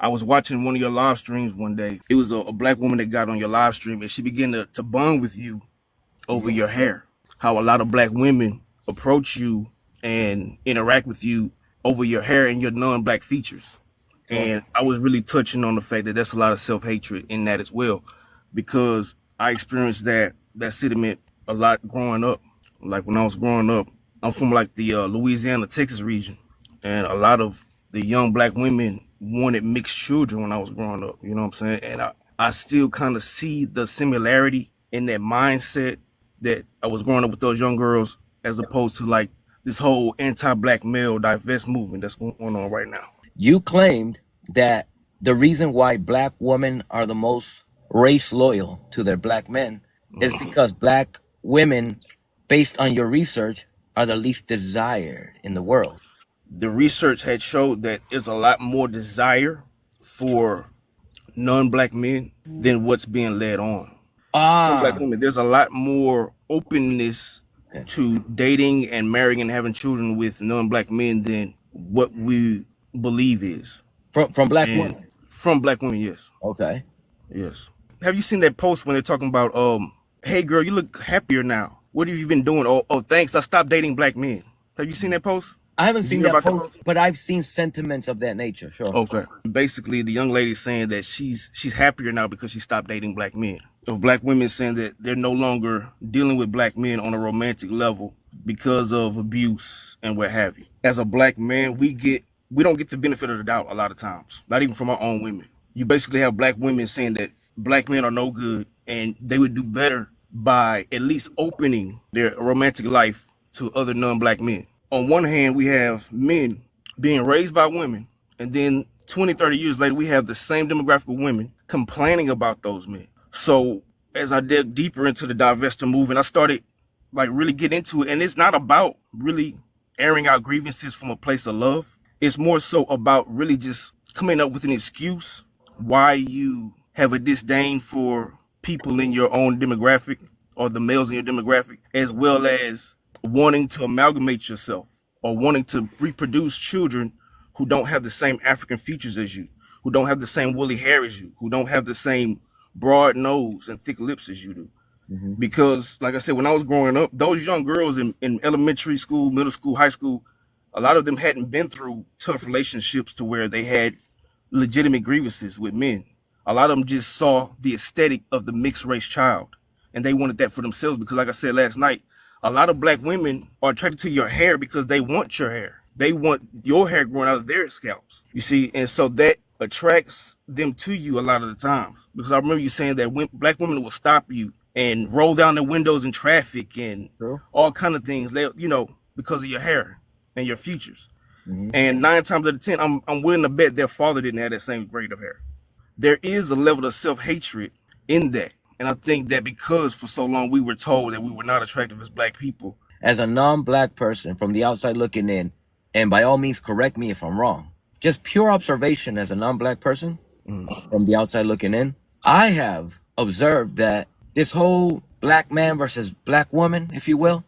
I was watching one of your live streams one day. It was a black woman that got on your live stream, and she began to bond with you over your hair. How a lot of black women approach you and interact with you over your hair and your non-black features. And I was really touching on the fact that there's a lot of self-hatred in that as well, because I experienced that sentiment a lot growing up. Like when I was growing up, I'm from like the Louisiana, Texas region, and a lot of the young black women wanted mixed children when I was growing up. You know what I'm saying? And I still kind of see the similarity in that mindset that I was growing up with those young girls, as opposed to like this whole anti-black male divest movement that's going on right now. You claimed that the reason why black women are the most race loyal to their black men is because black women, based on your research, are the least desired in the world. The research had showed that there's a lot more desire for non-black men than what's being led on. From black women, there's a lot more openness to dating and marrying and having children with non-black men than what we believe is. From black women? From black women, yes. Okay. Yes. Have you seen that post when they're talking about, hey girl, you look happier now. What have you been doing? Oh, thanks. I stopped dating black men. Have you seen that post? I haven't seen that post, but I've seen sentiments of that nature. Sure. Okay. Basically, the young lady saying that she's happier now because she stopped dating black men. So black women saying that they're no longer dealing with black men on a romantic level because of abuse and what have you. As a black man, we don't get the benefit of the doubt a lot of times, not even from our own women. You basically have black women saying that black men are no good and they would do better by at least opening their romantic life to other non-black men. On one hand, we have men being raised by women, and then 20, 30 years later, we have the same demographic of women complaining about those men. So as I dug deeper into the divester movement, I started like really get into it. And it's not about really airing out grievances from a place of love. It's more so about really just coming up with an excuse why you have a disdain for people in your own demographic or the males in your demographic, as well as wanting to amalgamate yourself or wanting to reproduce children who don't have the same African features as you, who don't have the same woolly hair as you, who don't have the same broad nose and thick lips as you do. Because like I said, when I was growing up, those young girls in elementary school, middle school, high school, a lot of them hadn't been through tough relationships to where they had legitimate grievances with men. A lot of them just saw the aesthetic of the mixed race child, and they wanted that for themselves. Because like I said last night, a lot of black women are attracted to your hair because they want your hair. They want your hair growing out of their scalps, you see? And so that attracts them to you a lot of the times. Because I remember you saying that when black women will stop you and roll down their windows in traffic and all kind of things, you know, because of your hair and your features. And 9 times out of 10, I'm willing to bet their father didn't have that same grade of hair. There is a level of self-hatred in that. And I think that because for so long we were told that we were not attractive as black people. As a non-black person from the outside looking in, and by all means correct me if I'm wrong, just pure observation as a non-black person from the outside looking in, I have observed that this whole black man versus black woman, if you will,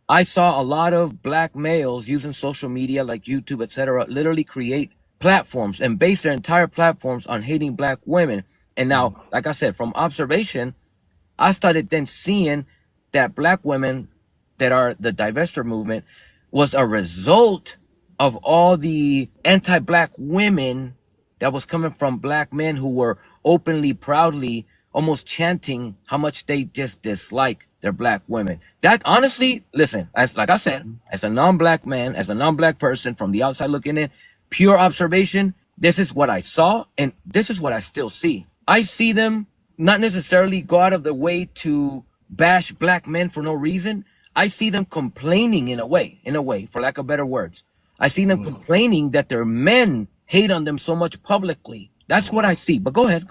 I saw a lot of black males using social media like YouTube, etc., literally create platforms and base their entire platforms on hating black women. And now, like I said, from observation, I started then seeing that black women that are the divester movement was a result of all the anti-black women that was coming from black men who were openly, proudly, almost chanting how much they just dislike their black women. That honestly, listen, like I said, as a non-black man, as a non-black person from the outside looking in, pure observation, this is what I saw and this is what I still see. I see them not necessarily go out of the way to bash black men for no reason. I see them complaining in a way, for lack of better words. I see them complaining that their men hate on them so much publicly. That's what I see. But go ahead.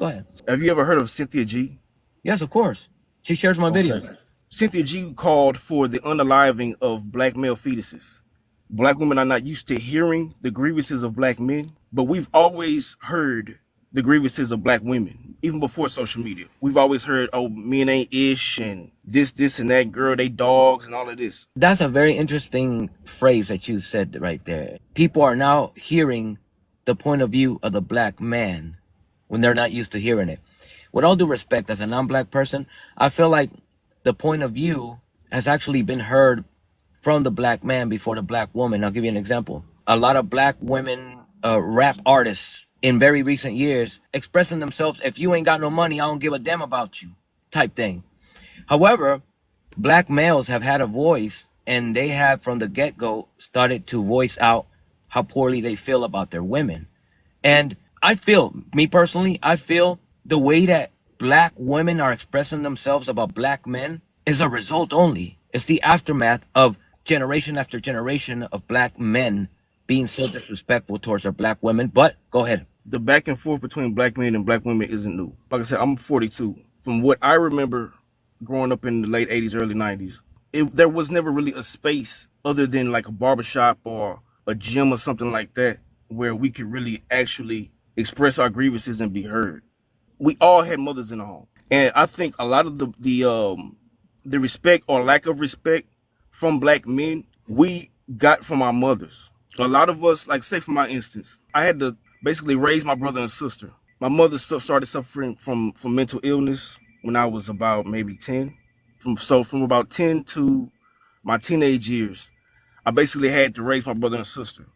Have you ever heard of Cynthia G? Yes, of course. She shares my videos. Cynthia G called for the unaliving of black male fetuses. Black women are not used to hearing the grievances of black men, but we've always heard the grievances of black women, even before social media. We've always heard, oh, men ain't ish and this and that, girl, they dogs and all of this. That's a very interesting phrase that you said right there. People are now hearing the point of view of the black man when they're not used to hearing it. With all due respect, as a non-black person, I feel like the point of view has actually been heard from the black man before the black woman. I'll give you an example. A lot of black women rap artists in very recent years expressing themselves, if you ain't got no money, I don't give a damn about you, type thing. However, black males have had a voice, and they have from the get-go started to voice out how poorly they feel about their women. And I feel, me personally, I feel the way that black women are expressing themselves about black men is a result only. It's the aftermath of generation after generation of black men being so disrespectful towards their black women. But go ahead. The back and forth between black men and black women isn't new. Like I said, I'm 42. From what I remember growing up in the late 80s, early 90s, there was never really a space other than like a barbershop or a gym or something like that where we could really actually express our grievances and be heard. We all had mothers in the home. And I think a lot of the respect or lack of respect from black men, we got from our mothers. A lot of us, like say for my instance, I had to basically raise my brother and sister. My mother started suffering from mental illness when I was about maybe 10. From about 10 to my teenage years, I basically had to raise my brother and sister.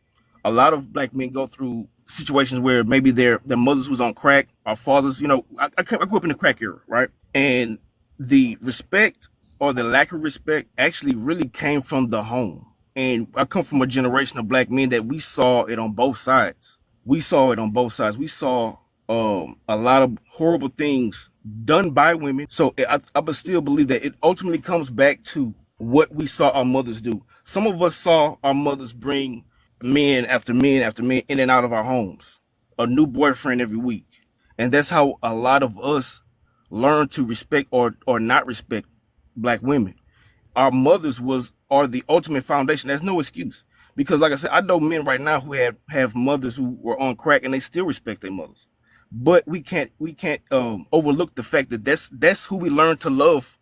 A lot of black men go through situations where maybe their mothers was on crack, our fathers, I grew up in the crack era, right? And the respect or the lack of respect actually really came from the home. And I come from a generation of black men that we saw it on both sides. We saw it on both sides. We saw a lot of horrible things done by women. So I would still believe that it ultimately comes back to what we saw our mothers do. Some of us saw our mothers bring men after men after men in and out of our homes, a new boyfriend every week. And that's how a lot of us learn to respect or not respect black women. Our mothers are the ultimate foundation. There's no excuse. Because like I said, I know men right now who have mothers who were on crack and they still respect their mothers. But we can't overlook the fact that that's who we learn to love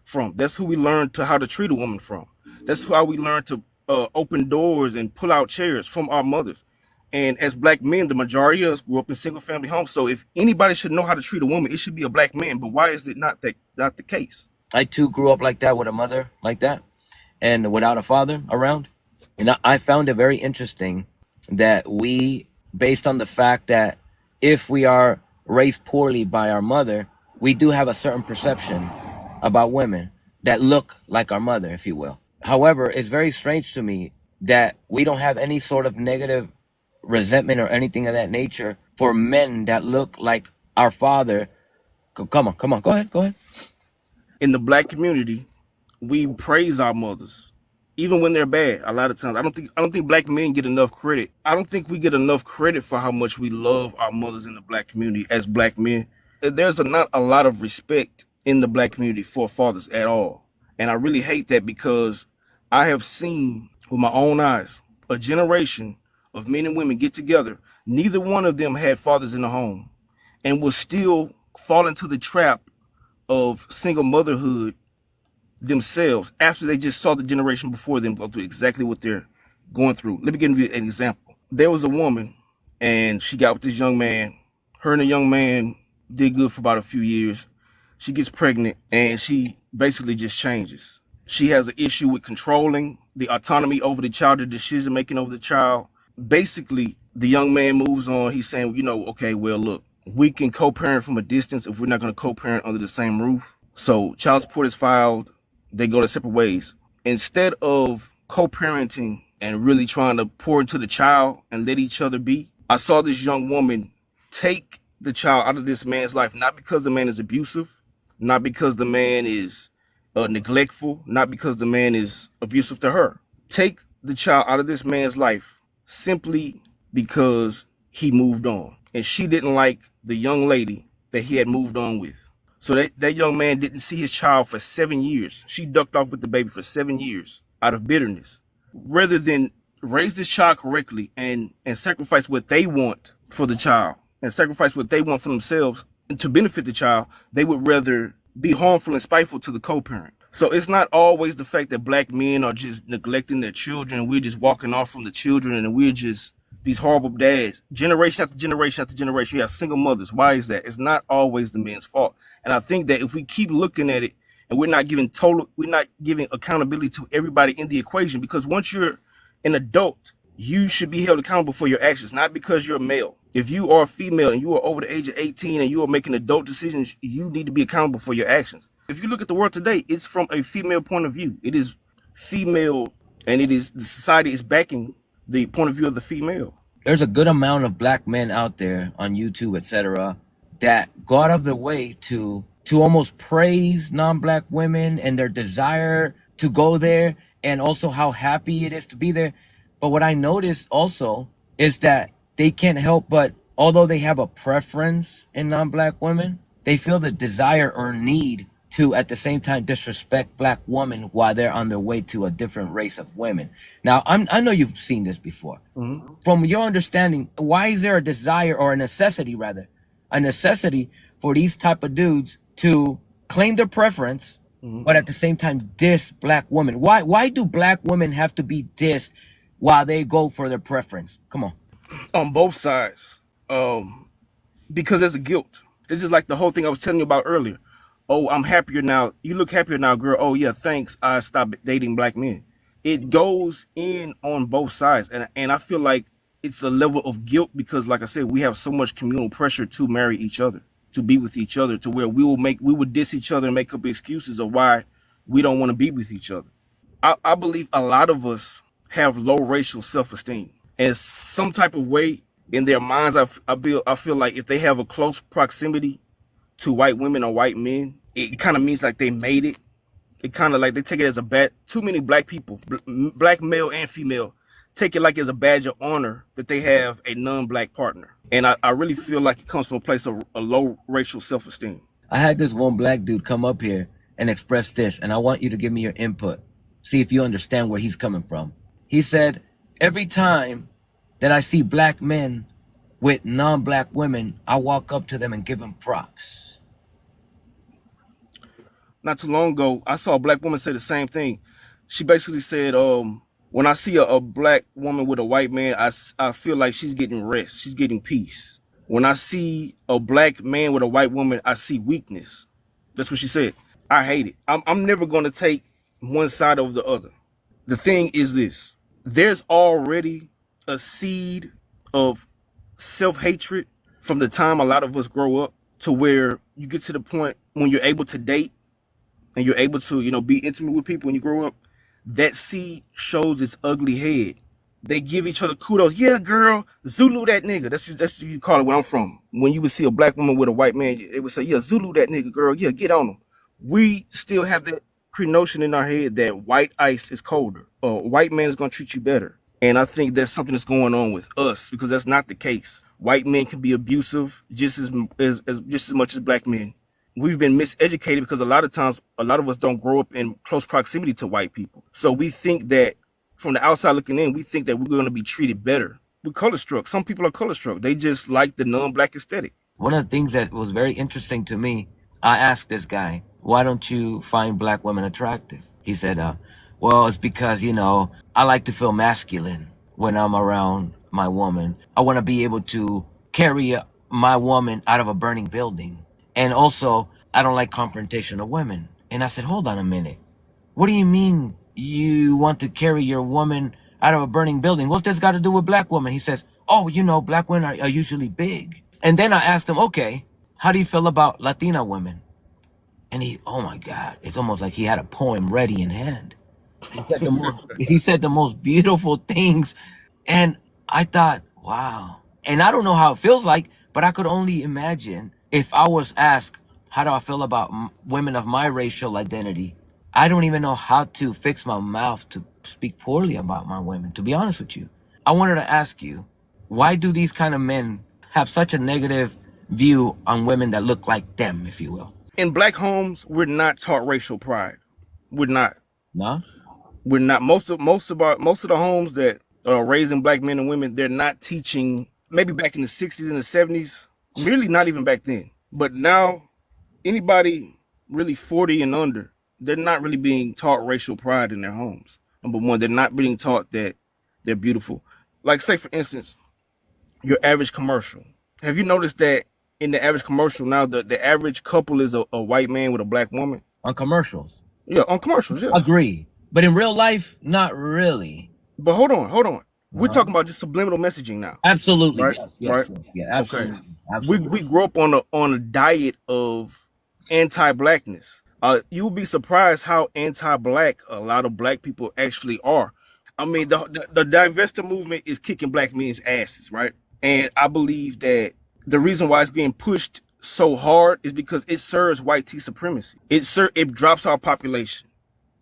from. That's who we learn to how to treat a woman from. That's how we learn to open doors and pull out chairs from our mothers. And as black men, the majority of us grew up in single family homes. So if anybody should know how to treat a woman, it should be a black man. But why is it not the case? I too grew up like that, with a mother like that and without a father around. And I found it very interesting that we, based on the fact that if we are raised poorly by our mother, we do have a certain perception about women that look like our mother, if you will. However, it's very strange to me that we don't have any sort of negative resentment or anything of that nature for men that look like our father. Come on, go ahead. In the black community, we praise our mothers, even when they're bad. A lot of times, I don't think black men get enough credit. I don't think we get enough credit for how much we love our mothers in the black community as black men. There's not a lot of respect in the black community for fathers at all, and I really hate that because I have seen with my own eyes a generation of men and women get together. Neither one of them had fathers in the home, and will still fall into the trap of single motherhood themselves after they just saw the generation before them go through exactly what they're going through. Let me give you an example. There was a woman and she got with this young man. Her and the young man did good for about a few years. She gets pregnant and she basically just changes. She has an issue with controlling the autonomy over the child, the decision making over the child. Basically, the young man moves on. He's saying, okay, well, look, we can co-parent from a distance if we're not going to co-parent under the same roof. So child support is filed. They go their separate ways. Instead of co-parenting and really trying to pour into the child and let each other be, I saw this young woman take the child out of this man's life, not because the man is abusive, not because the man is neglectful, not because the man is abusive to her. Take the child out of this man's life simply because he moved on. And she didn't like the young lady that he had moved on with. So that young man didn't see his child for 7 years. She ducked off with the baby for 7 years out of bitterness. Rather than raise this child correctly and sacrifice what they want for the child and sacrifice what they want for themselves and to benefit the child, they would rather be harmful and spiteful to the co-parent. So it's not always the fact that black men are just neglecting their children and we're just walking off from the children and we're just these horrible dads, generation after generation after generation. You have single mothers. Why is that? It's not always the men's fault. And I think that if we keep looking at it and we're not giving accountability to everybody in the equation, because once you're an adult, you should be held accountable for your actions, not because you're a male. If you are a female and you are over the age of 18 and you are making adult decisions, you need to be accountable for your actions. If you look at the world today, it's from a female point of view. It is female, and it is the society is backing the point of view of the female. There's a good amount of black men out there on YouTube, etc., that go out of their way to almost praise non-black women and their desire to go there, and also how happy it is to be there. But what I noticed also is that they can't help but, although they have a preference in non-black women, they feel the desire or need to at the same time disrespect black women while they're on their way to a different race of women. Now, I know you've seen this before. Mm-hmm. From your understanding, why is there a desire, or a necessity rather, a necessity for these type of dudes to claim their preference, but at the same time diss black women? Why do black women have to be dissed while they go for their preference? Come On both sides, because there's a guilt. It's just like the whole thing I was telling you about earlier. Oh, I'm happier now. You look happier now, girl. Oh yeah, thanks. I stopped dating black men. It goes in on both sides, and I feel like it's a level of guilt because, like I said, we have so much communal pressure to marry each other, to be with each other, to where we would diss each other and make up excuses of why we don't want to be with each other. I believe a lot of us have low racial self-esteem, and some type of way in their minds, I feel like if they have a close proximity to white women or white men, it kind of means like they made it. It kind of like they take it as a bad. Too many black people, black male and female, take it like as a badge of honor that they have a non-black partner. And I really feel like it comes from a place of a low racial self-esteem. I had this one black dude come up here and express this, and I want you to give me your input. See if you understand where he's coming from. He said, every time that I see black men with non-black women, I walk up to them and give them props. Not too long ago, I saw a black woman say the same thing. She basically said, when I see a black woman with a white man, I feel like she's getting rest. She's getting peace. When I see a black man with a white woman, I see weakness. That's what she said. I hate it. I'm never going to take one side over the other. The thing is this. There's already a seed of self-hatred from the time a lot of us grow up to where you get to the point when you're able to date and you're able to, be intimate with people when you grow up. That seed shows its ugly head. They give each other kudos. Yeah, girl, Zulu that nigga. That's what you call it where I'm from. When you would see a black woman with a white man, they would say, yeah, Zulu that nigga, girl. Yeah, get on him. We still have that pre-notion in our head that white ice is colder, or a white man is going to treat you better. And I think that's something that's going on with us because that's not the case. White men can be abusive just as much as black men. We've been miseducated because a lot of times, a lot of us don't grow up in close proximity to white people. So we think that from the outside looking in, we think that we're going to be treated better. We're color struck. Some people are color struck. They just like the non-black aesthetic. One of the things that was very interesting to me, I asked this guy, why don't you find black women attractive? He said, well, it's because, I like to feel masculine when I'm around my woman. I want to be able to carry my woman out of a burning building. And also, I don't like confrontation of women. And I said, hold on a minute. What do you mean you want to carry your woman out of a burning building? What's this got to do with black women? He says, oh, black women are usually big. And then I asked him, okay, how do you feel about Latina women? And oh my God, it's almost like he had a poem ready in hand. He said the most beautiful things. And I thought, wow. And I don't know how it feels like, but I could only imagine if I was asked, how do I feel about women of my racial identity? I don't even know how to fix my mouth to speak poorly about my women, to be honest with you. I wanted to ask you, why do these kind of men have such a negative view on women that look like them, if you will? In black homes, we're not taught racial pride. We're not. No? We're not. Most of the homes that are raising black men and women, they're not teaching. Maybe back in the 60s and the 70s, really not even back then. But now, anybody really 40 and under, they're not really being taught racial pride in their homes. Number one, they're not being taught that they're beautiful. Like, say for instance, your average commercial. Have you noticed that in the average commercial now, the average couple is a white man with a black woman? On commercials. Yeah, on commercials, yeah. Agree. But in real life, not really. But hold on. We're Uh-huh. talking about just subliminal messaging now, Absolutely. right? Yes, Right. yes, yes. Yeah, Okay. absolutely. We Absolutely. grew up on a diet of anti-blackness. You'll be surprised how anti-black a lot of black people actually are. I mean, the divest movement is kicking black men's asses, right? And I believe that the reason why it's being pushed so hard is because it serves white tea supremacy. It drops our population.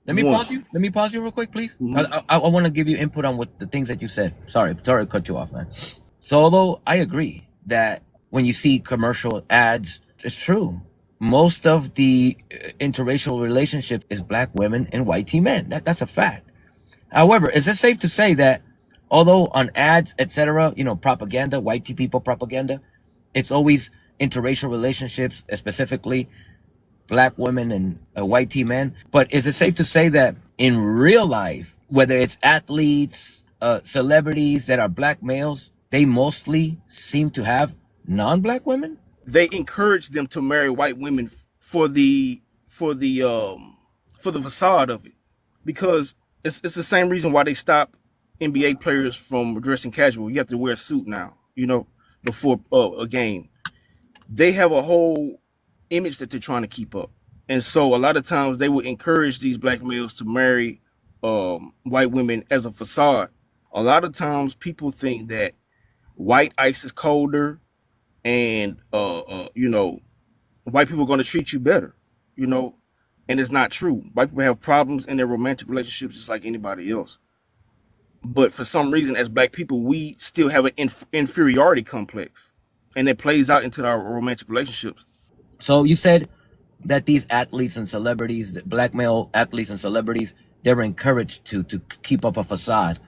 Let me One. pause you. Let me pause you real quick, please. Mhm. I want to give you input on what the things that you said. Sorry to cut you off, man. So although I agree that when you see commercial ads, it's true. Most of the interracial relationship is black women and white teen men. That's a fact. However, is it safe to say that although on ads, etc., propaganda, white teen people propaganda, it's always interracial relationships, specifically black women and white teen men. But is it safe to say that in real life, whether it's athletes, celebrities that are black males, they mostly seem to have non-black women? They encourage them to marry white women for the for the facade of it, because it's the same reason why they stop NBA players from dressing casual. You have to wear a suit now, before a game. They have a whole image that they're trying to keep up, and so a lot of times they will encourage these black males to marry white women as a facade. A lot of times people think that white ice is colder, and white people are going to treat you better, you know, and it's not true. White people have problems in their romantic relationships just like anybody else. But for some reason, as black people, we still have an inferiority complex, and it plays out into our romantic relationships. So you said that these athletes and celebrities, the black male athletes and celebrities, they're encouraged to keep up a facade.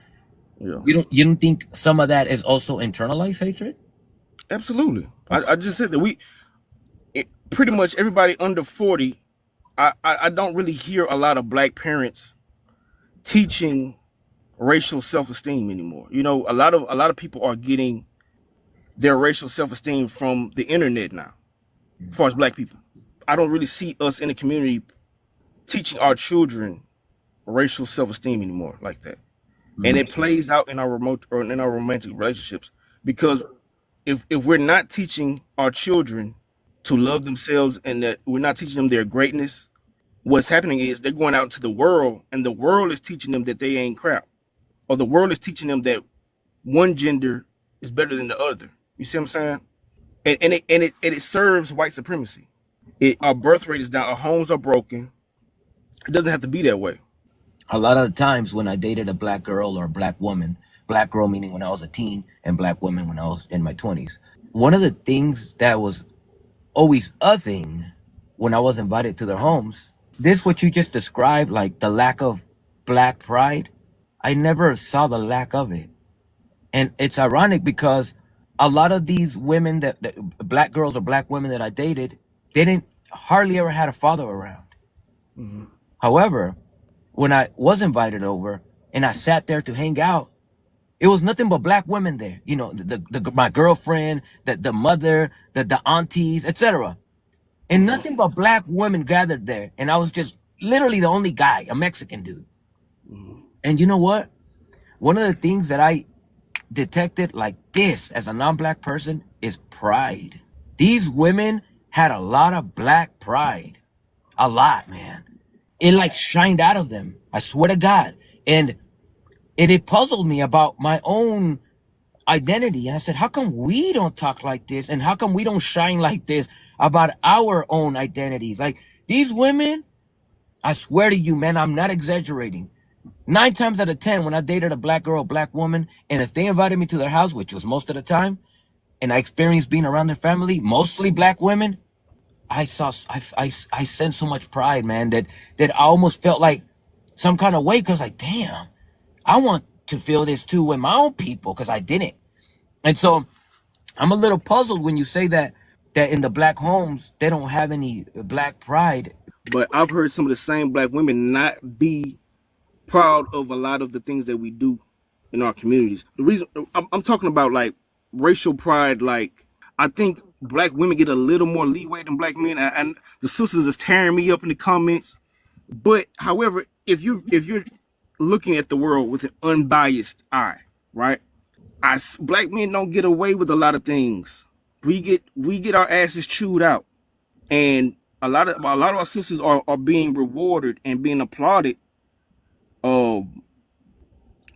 Yeah, You don't think some of that is also internalized hatred? absolutely. Okay. I just said that pretty much everybody under 40. I don't really hear a lot of black parents teaching racial self-esteem anymore. A lot of people are getting their racial self-esteem from the internet now, as far as black people. I don't really see us in the community teaching our children racial self-esteem anymore like that. And Mm. it plays out in our remote or in our romantic relationships, because if we're not teaching our children to love themselves, and that we're not teaching them their greatness, what's happening is they're going out into the world, and the world is teaching them that they ain't crap, or the world is teaching them that one gender is better than the other. You see what I'm saying? And it serves white supremacy. Our birth rate is down. Our homes are broken. It doesn't have to be that way. A lot of the times when I dated a black girl or a black woman, black girl meaning when I was a teen, and black woman when I was in my 20s, one of the things that was always a thing when I was invited to their homes, this what you just described, like the lack of black pride, I never saw the lack of it. And it's ironic because a lot of these women that black girls or black women that I dated, they didn't hardly ever had a father around. Mm-hmm. However, when I was invited over and I sat there to hang out, it was nothing but black women there. My girlfriend, the mother, the aunties, etc. And nothing but black women gathered there. And I was just literally the only guy, a Mexican dude. Mm-hmm. And you know what? One of the things that I detected like this as a non-black person is pride. These women had a lot of black pride. A lot, man. It like shined out of them. I swear to God. And it puzzled me about my own identity. And I said, how come we don't talk like this? And how come we don't shine like this about our own identities? Like these women, I swear to you, man, I'm not exaggerating. 9 times out of 10, when I dated a black girl, a black woman, and if they invited me to their house, which was most of the time, and I experienced being around their family, mostly black women, I sensed so much pride, man, that I almost felt like some kind of way, because like, damn, I want to feel this too with my own people, because I didn't. And so I'm a little puzzled when you say that in the black homes they don't have any black pride. But I've heard some of the same black women not be proud of a lot of the things that we do. in our communities. The reason I'm talking about like racial pride, like I think black women get a little more leeway than black men, and the sisters is tearing me up in the comments. But however, if you're looking at the world with an unbiased eye, right? Black men don't get away with a lot of things. We get our asses chewed out, and a lot of our sisters are being rewarded and being applauded uh,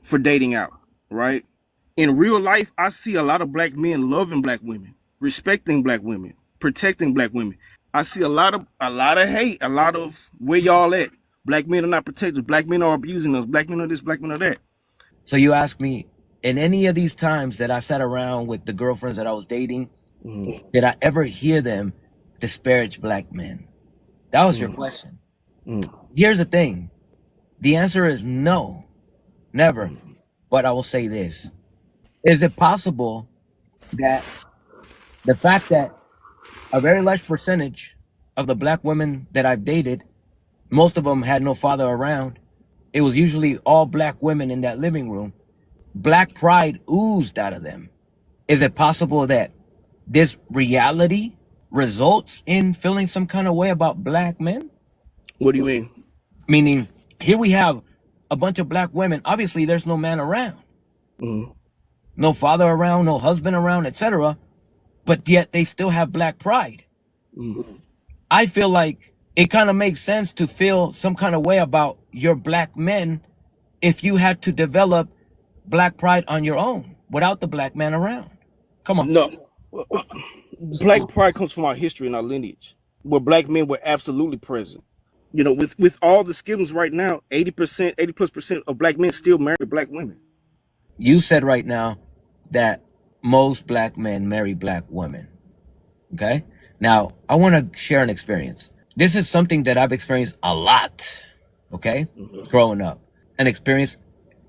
for dating out, right? In real life, I see a lot of black men loving black women, respecting black women, protecting black women. I see a lot of hate, a lot of where y'all at. Black men are not protected. Black men are abusing us. Black men are this. Black men are that. So you ask me, in any of these times that I sat around with the girlfriends that I was dating, did I ever hear them disparage black men? That was your question. Here's the thing. The answer is no, never. But I will say this. Is it possible that the fact that a very large percentage of the black women that I've dated, most of them had no father around. It was usually all black women in that living room. Black pride oozed out of them. Is it possible that this reality results in feeling some kind of way about black men? What do you mean? Meaning, here we have a bunch of black women. Obviously, there's no man around. No father around, no husband around, etc. But yet they still have black pride. I feel like it kind of makes sense to feel some kind of way about your black men if you had to develop black pride on your own without the black man around. Come on. No. Black pride comes from our history and our lineage, where black men were absolutely present. You know, with all the schisms right now, 80%, 80+% of black men still marry black women. You said right now that most black men marry black women. Okay? Now, I want to share an experience. This is something that I've experienced a lot, okay? Growing up. An experience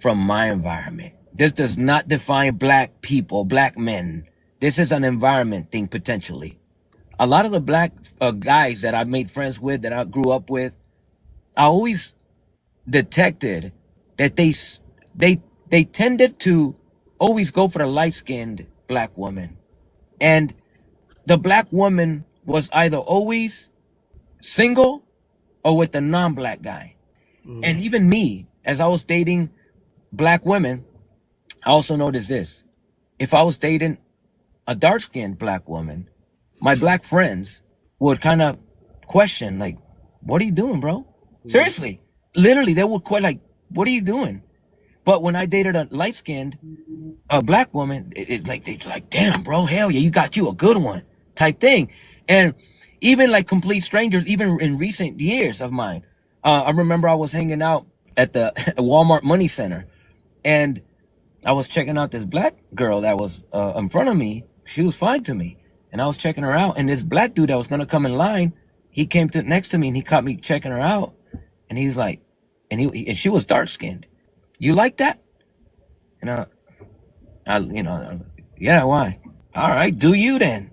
from my environment. This does not define black people, black men. This is an environment thing, potentially. A lot of the black guys that I made friends with, that I grew up with, I always detected that they tended to always go for the light-skinned black woman. And the black woman was either always single or with the non-black guy. And even me, as I was dating black women, I also noticed this. If I was dating a dark-skinned black woman, my black friends would kind of question, like, what are you doing, bro? Seriously. Literally, they would quite like, what are you doing? But when I dated a light-skinned black woman, it's like, damn, bro, hell yeah, you got you a good one type thing. And even like complete strangers, even in recent years of mine, I remember I was hanging out at the Walmart Money Center, and I was checking out this black girl that was in front of me. She was fine to me, and I was checking her out. And this black dude that was gonna come in line, he came to next to me and he caught me checking her out, and he was like, and she was dark skinned. You like that? And yeah, why? All right, do you then?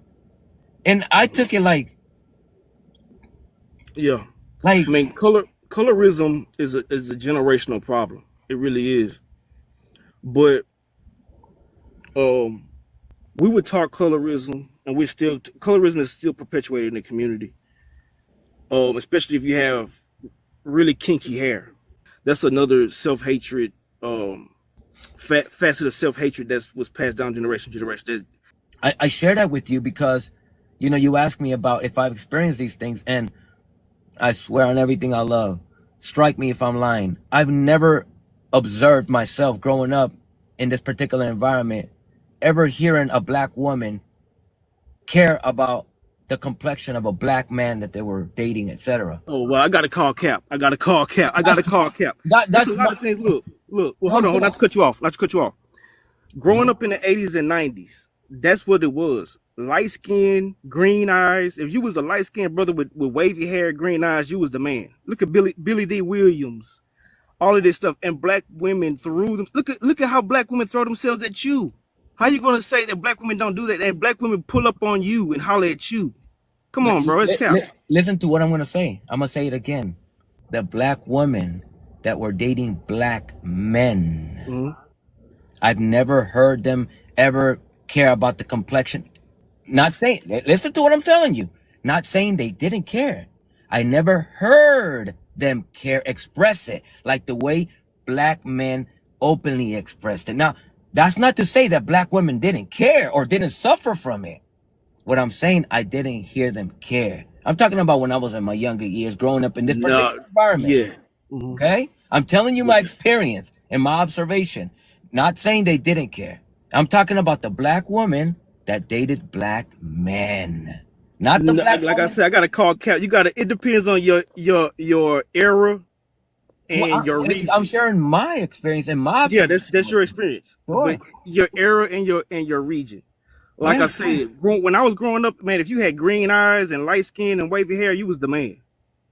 And I took it like, Yeah. I mean, colorism is a generational problem. It really is. But we would talk colorism, and colorism is still perpetuated in the community. Especially if you have really kinky hair. That's another self-hatred, facet of self-hatred that was passed down generation to generation. I share that with you because, you asked me about if I've experienced these things, and I swear on everything I love, strike me if I'm lying. I've never observed myself growing up in this particular environment ever hearing a black woman care about the complexion of a black man that they were dating, etc. Oh well, I got to call Cap. I got to call Cap. That's a lot of things. Look. Well, hold on, not to cut you off. Growing up in the 80s and 90s, that's what it was. Light skin, green eyes. If you was a light skinned brother with wavy hair, green eyes, you was the man. Look at Billy D. Williams, all of this stuff, and black women threw them. Look at how black women throw themselves at you. How you gonna say that black women don't do that? And black women pull up on you and holler at you? Come on, bro, it's Cap. Listen to what I'm gonna say. I'm gonna say it again. The black women that were dating black men I've never heard them ever care about the complexion. Not saying, listen to what I'm telling you. Not saying they didn't care. I never heard them care, express it like the way black men openly expressed it. Now, that's not to say that black women didn't care or didn't suffer from it. What I'm saying, I didn't hear them care. I'm talking about when I was in my younger years, growing up in this No, particular environment. yeah. Mhm. Okay? I'm telling you Yeah. my experience and my observation. Not saying they didn't care. I'm talking about the black woman that dated black men. Not the No, black like I woman. said, I gotta call Cap. You gotta. It depends on your era Well, and your I'm region. sharing my experience and my Yeah, observation that's with your you. experience. Sure. But your era and your region. Like Yeah. I said, when I was growing up, man, if you had green eyes and light skin and wavy hair, you was the man.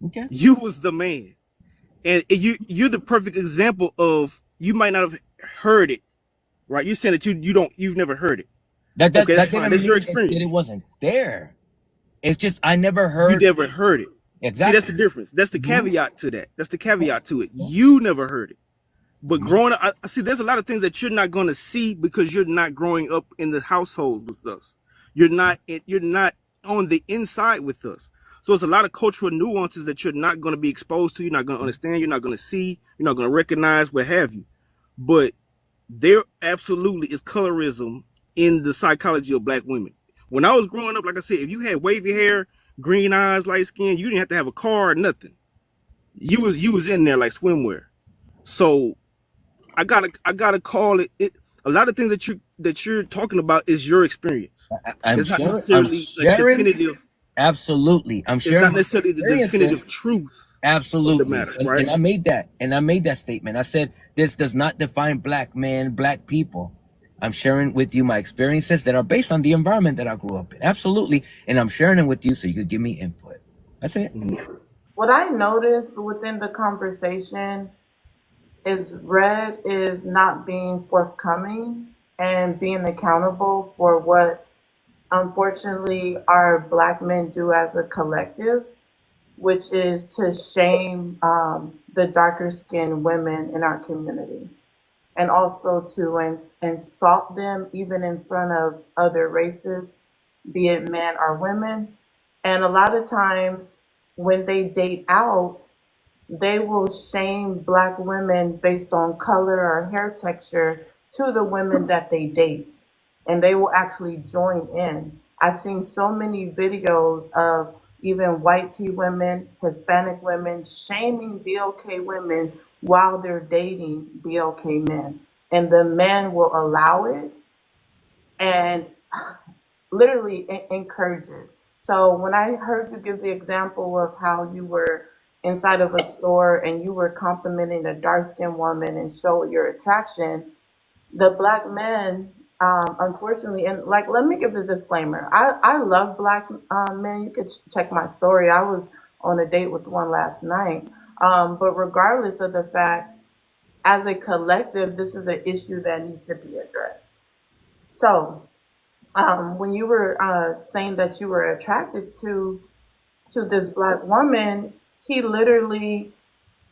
Okay. You was the man, and you're the perfect example of you might not have heard it, right? You're saying that you've never heard it. Okay, that's That fine. didn't That's your mean that it experience. wasn't there. It's just I never You heard never heard it. See, that's exactly. the difference. That's the Mhm. caveat to that. That's the Yeah. caveat to it. Yeah. You never heard it. But Me. growing up, I see there's a lot of things that you're not going to see because you're not growing up in the household with us. You're not on the inside with us. So it's a lot of cultural nuances that you're not going to be exposed to. You're not going to understand. You're not going to see. You're not going to recognize. What have you? But there absolutely is colorism in the psychology of black women. When I was growing up, like I said, if you had wavy hair, green eyes, light skin, you didn't have to have a car or nothing. You was in there like swimwear. So I gotta call it. A lot of things that you're talking about is your experience. I'm It's not sharing. I'm necessarily like sharing. definitive. Absolutely. I'm It's sharing not my necessarily the experiences. definitive truth of the Absolutely. matter, And right? I made that statement. I said this does not define black men, black people. I'm sharing with you my experiences that are based on the environment that I grew up in. Absolutely. And I'm sharing them with you so you could give me input. That's it. What I noticed within the conversation is Red is not being forthcoming and being accountable for what unfortunately our black men do as a collective, which is to shame the darker skinned women in our community and also to insult them even in front of other races, be it men or women. And a lot of times when they date out, they will shame black women based on color or hair texture to the women that they date. And they will actually join in. I've seen so many videos of even white tea women, Hispanic women shaming BLK women while they're dating BLK men. And the men will allow it and literally encourage it. So when I heard you give the example of how you were inside of a store and you were complimenting a dark skinned woman and show your attraction, the black men, unfortunately, and like, let me give this disclaimer. I love black men. You could check my story. I was on a date with one last night. But regardless of the fact, as a collective, this is an issue that needs to be addressed. So, when you were saying that you were attracted to this black woman, he literally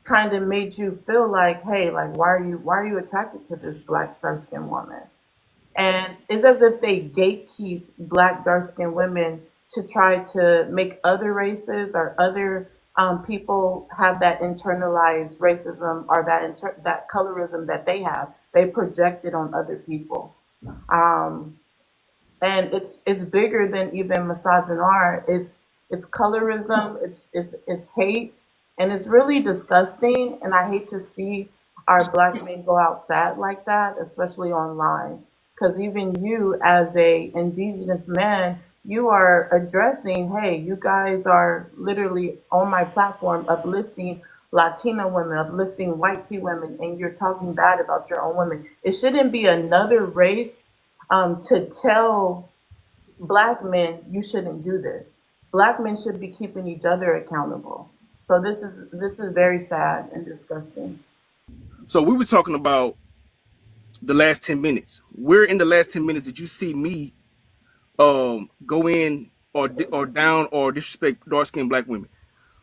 kind of made you feel like, hey, like why are you attracted to this black dark skinned woman? And it's as if they gatekeep black dark skinned women to try to make other races or other people have that internalized racism or that colorism that they have. They project it on other people. Um, and it's bigger than even misogynoir. It's colorism. It's hate, and it's really disgusting. And I hate to see our black men go out sad like that, especially online. Because even you, as a indigenous man, you are addressing, hey, you guys are literally on my platform uplifting Latina women, uplifting white tea women, and you're talking bad about your own women. It shouldn't be another race to tell black men you shouldn't do this. Black men should be keeping each other accountable. So this is very sad and disgusting. So we were talking about the last 10 minutes. Where in the last 10 minutes did you see me go in or down or disrespect dark skinned black women?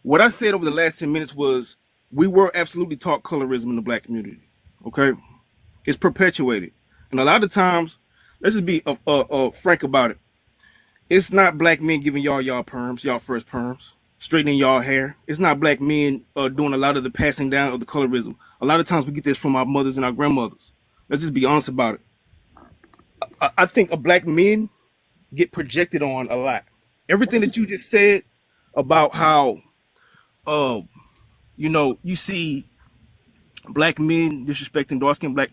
What I said over the last 10 minutes was we were absolutely taught colorism in the black community. Okay, it's perpetuated. And a lot of times, let's just be frank about it. It's not black men giving y'all perms, y'all first perms, straightening y'all hair. It's not black men doing a lot of the passing down of the colorism. A lot of times we get this from our mothers and our grandmothers. Let's just be honest about it. I think a black men get projected on a lot. Everything that you just said about how, uh, you see black men disrespecting dark skinned black.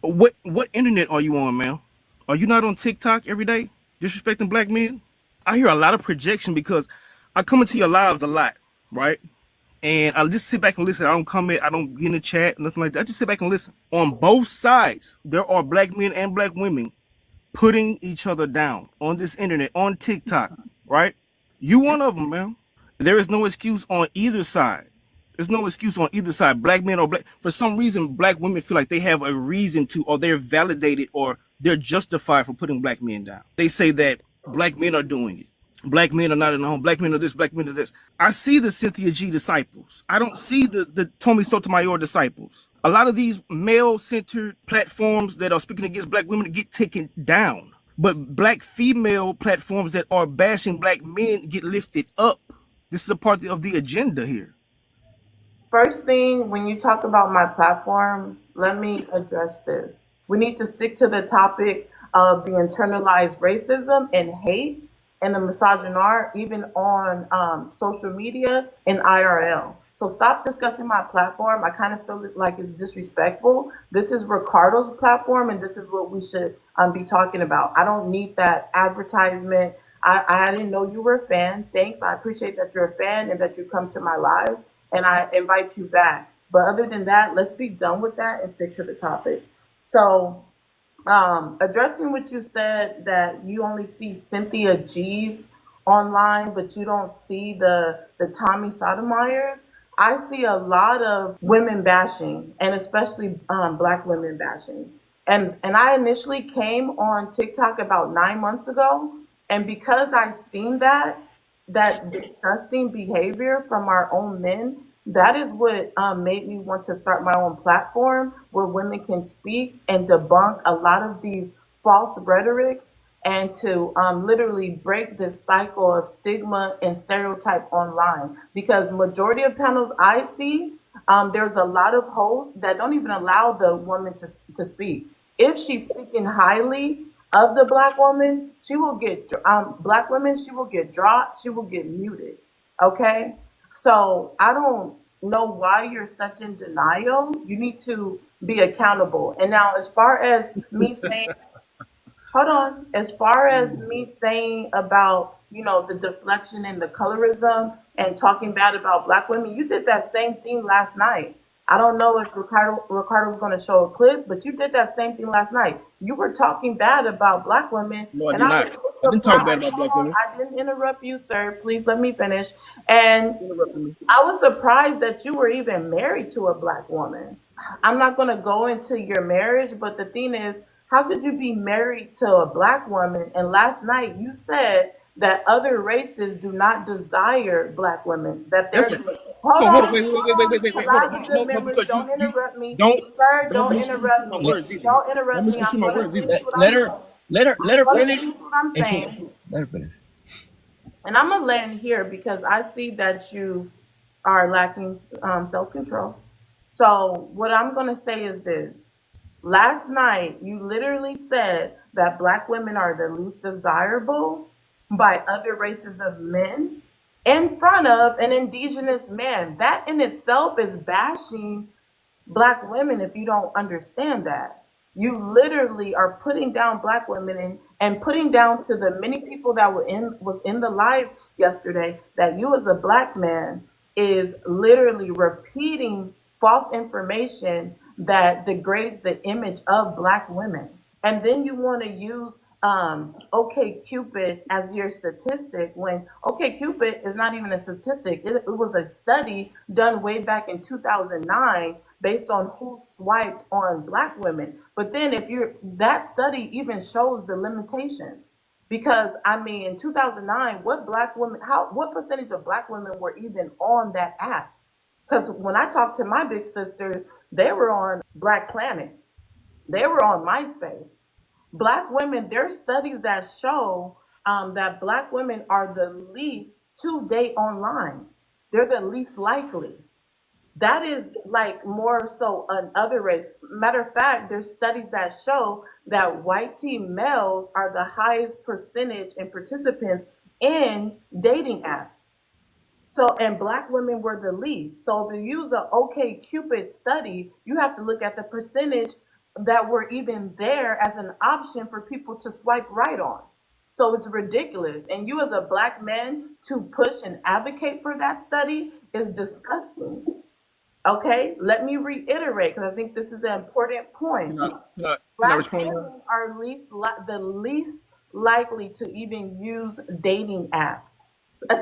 What internet are you on, man? Are you not on TikTok every day disrespecting black men? I hear a lot of projection because I come into your lives a lot, right? And I just sit back and listen. I don't comment. I don't get in the chat, nothing like that. I just sit back and listen. On both sides, there are black men and black women putting each other down on this internet, on TikTok, right? You one of them, man. There is no excuse on either side. There's no excuse on either side. Black men or black. For some reason, black women feel like they have a reason to, or they're validated, or they're justified for putting black men down. They say that black men are doing it. Black men are not in the home. Black men are this. Black men are this. I see the Cynthia G disciples. I don't see the Tommy Sotomayor disciples. A lot of these male-centered platforms that are speaking against black women get taken down, but black female platforms that are bashing black men get lifted up. This is a part of the agenda here. First thing, when you talk about my platform, let me address this. We need to stick to the topic of the internalized racism and hate and the misogyny, even on social media and IRL. So stop discussing my platform. I kind of feel like it's disrespectful. This is Ricardo's platform, and this is what we should be talking about. I don't need that advertisement. I didn't know you were a fan. Thanks. I appreciate that you're a fan and that you come to my lives, and I invite you back. But other than that, let's be done with that and stick to the topic. So, addressing what you said that you only see Cynthia G's online, but you don't see the Tommy Sotomayors. I see a lot of women bashing, and especially black women bashing. And I initially came on TikTok about 9 months ago, and because I seen that disgusting behavior from our own men, that is what made me want to start my own platform where women can speak and debunk a lot of these false rhetorics, and to literally break this cycle of stigma and stereotype online. Because majority of panels I see, there's a lot of hosts that don't even allow the woman to speak. If she's speaking highly of the black woman, she will get black women. She will get dropped. She will get muted. Okay, so I don't know why you're such in denial. You need to be accountable. And now, as far as me saying, hold on, as far as me saying about the deflection and the colorism and talking bad about black women, you did that same thing last night. I don't know if Ricardo's going to show a clip, but you did that same thing last night. You were talking bad about black women, No, I and did I was not. I so didn't talk bad surprised. about Hold black on, women. I didn't interrupt you, sir. Please let me finish. And You interrupted me. I was surprised that you were even married to a black woman. I'm not going to go into your marriage, but the thing is, how could you be married to a black woman? And last night you said that other races do not desire black women. That That's they're a fact. hold So hold on, on, wait, wait, hold wait, wait, on. wait, wait, Because wait, I hold on, have a hold on. good No, memory. because Don't you interrupt me, don't sir. don't Don't misconstrue interrupt my me. words either. Don't interrupt Don't me. misconstrue I'm my going to words either. finish Let, what let I'm her saying. let her I'm going to finish, finish what I'm and saying. she let her finish. And I'm gonna land here because I see that you are lacking self control. So, what I'm gonna say is this. Last night, you literally said that black women are the least desirable by other races of men in front of an indigenous man. That in itself is bashing black women if you don't understand that. You literally are putting down black women, and putting down to the many people that was in the live yesterday that you as a black man is literally repeating false information that degrades the image of black women. And then you want to use OK Cupid as your statistic when OK Cupid is not even a statistic. It was a study done way back in 2009 based on who swiped on black women. But then if you're that study even shows the limitations. Because I mean, in 2009, what percentage of black women were even on that app? Because when I talked to my big sisters, they were on Black Planet. They were on MySpace. Black women, there's studies that show that black women are the least to date online. They're the least likely. That is like more so an other race. Matter of fact, there's studies that show that white teen males are the highest percentage in participants in dating apps. So, and black women were the least. So, if you use a OK Cupid study, you have to look at the percentage that were even there as an option for people to swipe right on. So it's ridiculous. And you, as a black man, to push and advocate for that study is disgusting. Okay, let me reiterate because I think this is an important point. Can I Black respond now? women are the least likely to even use dating apps,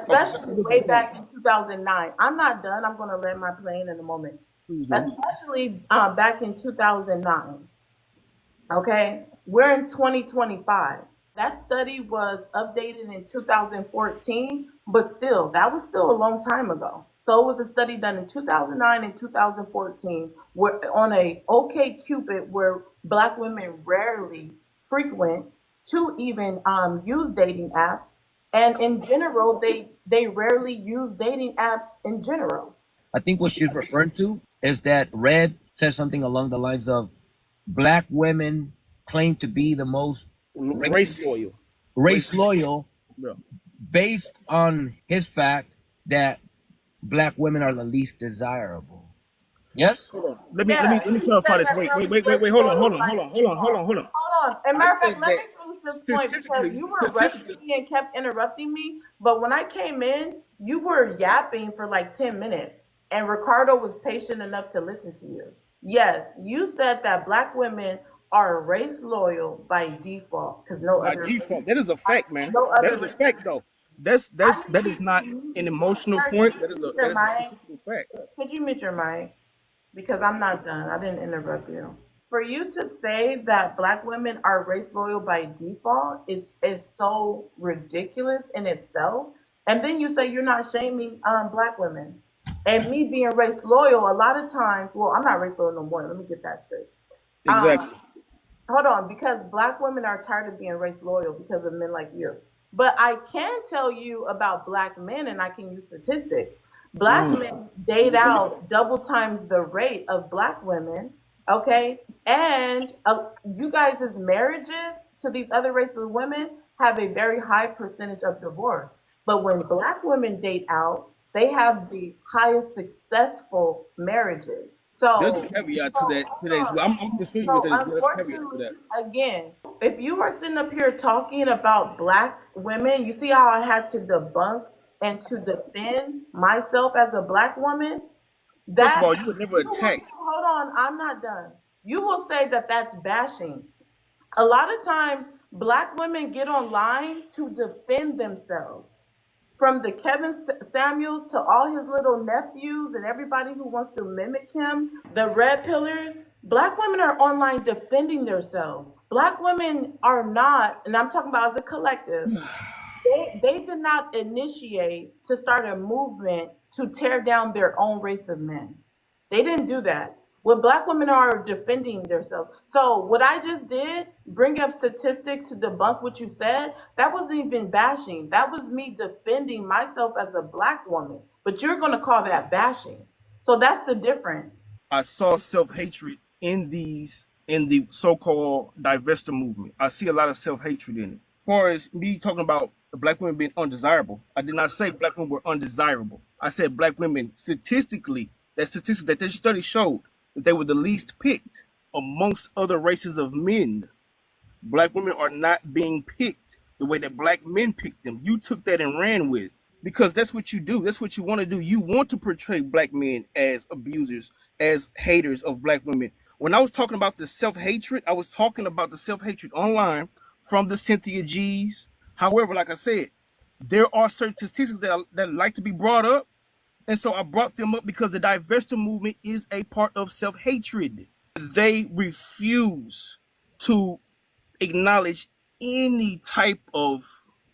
Okay, that's a especially way different point. back in 2009. I'm not done. I'm going to land my plane in a moment. Please do. Especially back in 2009. Okay, we're in 2025. That study was updated in 2014, but still, that was still a long time ago. So it was a study done in 2009 and 2014 where on a OK Cupid where black women rarely frequent to even use dating apps, and in general, they rarely use dating apps in general. I think what she's referring to is that Red says something along the lines of black women claim to be the most Race loyal. race loyal Yeah. based on his fact that black women are the least desirable. Yes? Hold on. Let me He clarify said this. that Wait, they're wait, wait, wait, race wait. loyal by default. Hold on. Hold on. And I matter of said fact, let that me finish this point because statistically, you were rushing me and kept interrupting me. But when I came in, you were yapping for like 10 minutes, and Ricardo was patient enough to listen to you. Yes, you said that black women are race loyal by default because by default, that is a fact, man. no That other is a race. fact, though. I That need is you not to mute. an emotional Sir, point. could you mute That your is a mic? statistical fact. Could you mute your mic? Because I'm not done. I didn't interrupt you. For you to say that black women are race loyal by default is so ridiculous in itself. And then you say you're not shaming black women. And me being race loyal, a lot of times, well, I'm not race loyal no more. Let me get that straight. Um, Exactly. hold on, because black women are tired of being race loyal because of men like you. But I can tell you about black men, and I can use statistics. Black men date out double times the rate of black women, okay? And you guys' marriages to these other races of women have a very high percentage of divorce. But when black women date out, they have the highest successful marriages. There's a So, caveat to hold that as on. well. I'm disagreeing with So that as well. There's a caveat to unfortunately, that. again, if you are sitting up here talking about black women, you see how I had to debunk and to defend myself as a black woman? First of That all, you would never you will attack. hold on, I'm not done. You will say that that's bashing. A lot of times black women get online to defend themselves from the Kevin Samuels to all his little nephews and everybody who wants to mimic him, the red pillars. Black women are online defending themselves. Black women are not, and I'm talking about as a collective, they did not initiate to start a movement to tear down their own race of men. They didn't do that. What black women are defending themselves. So what I just did, bring up statistics to debunk what you said, that wasn't even bashing. That was me defending myself as a black woman. But you're gonna call that bashing. So that's the difference. I saw self-hatred in the so-called divester movement. I see a lot of self-hatred in it. As far as me talking about black women being undesirable, I did not say black women were undesirable. I said black women statistically, that statistic that this study showed that they were the least picked amongst other races of men. Black women are not being picked the way that black men picked them. You took that and ran with it because that's what you do. That's what you want to do. You want to portray black men as abusers, as haters of black women. When I was talking about the self hatred, I was talking about the self hatred online from the Cynthia G's. However, like I said, there are certain statistics that like to be brought up. And so I brought them up because the divester movement is a part of self hatred. They refuse to acknowledge any type of,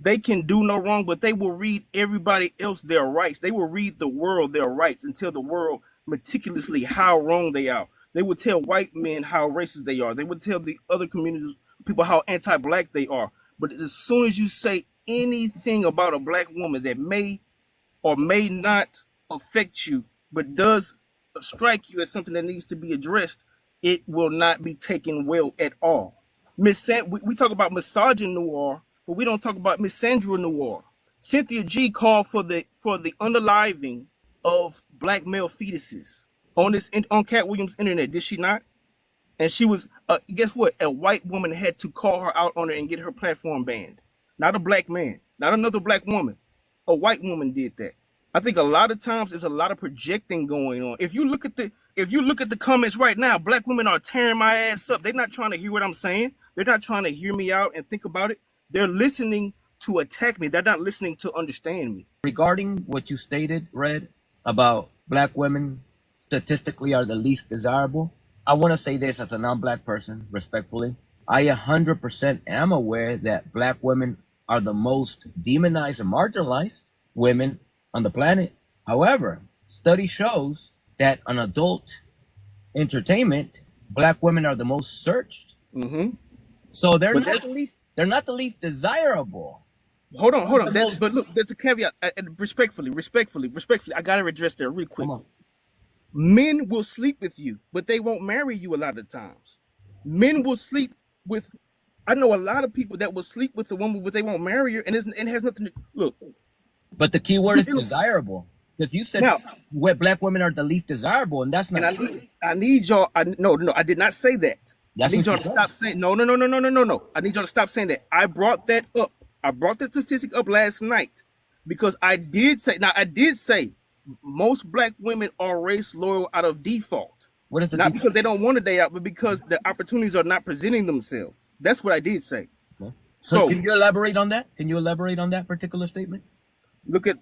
they can do no wrong, but they will read everybody else their rights. They will read the world their rights and tell the world meticulously how wrong they are. They would tell white men how racist they are. They would tell the other communities, people, how anti-black they are. But as soon as you say anything about a black woman that may or may not affect you, but does strike you as something that needs to be addressed, it will not be taken well at all. We talk about misogyny noir, but we don't talk about misandra noir. Cynthia G called for the unaliving of black male fetuses on on Cat Williams' internet. Did she not? And she was guess what? A white woman had to call her out on it and get her platform banned. Not a black man, not another black woman. A white woman did that. I think a lot of times there's a lot of projecting going on. If you look at the comments right now, black women are tearing my ass up. They're not trying to hear what I'm saying. They're not trying to hear me out and think about it. They're listening to attack me. They're not listening to understand me. Regarding what you stated, Red, about black women statistically are the least desirable, I want to say this as a non-black person, respectfully. I 100% am aware that black women are the most demonized and marginalized women on the planet. However, study shows that on adult entertainment, black women are the most searched. Mm-hmm. So they're But not the least. They're not the least desirable. hold on. But look, there's a caveat. Respectfully, I gotta address that real quick. Come on. Men will sleep with you, but they won't marry you a lot of times. Men will sleep with. I know a lot of people that will sleep with the woman, but they won't marry her, and it has nothing to look. But the key word is desirable, because you said Now, black women are the least desirable, and that's not and true. I need y'all. No, I did not say that. That's I need what y'all you to said. stop saying no. I need y'all to stop saying that. I brought that up. I brought the statistic up last night because I did say most black women are race loyal out of default. What is the Not default? because they don't want to date out, but because the opportunities are not presenting themselves. That's what I did say. Okay. So Can you elaborate on that? Can you elaborate on that particular statement? look at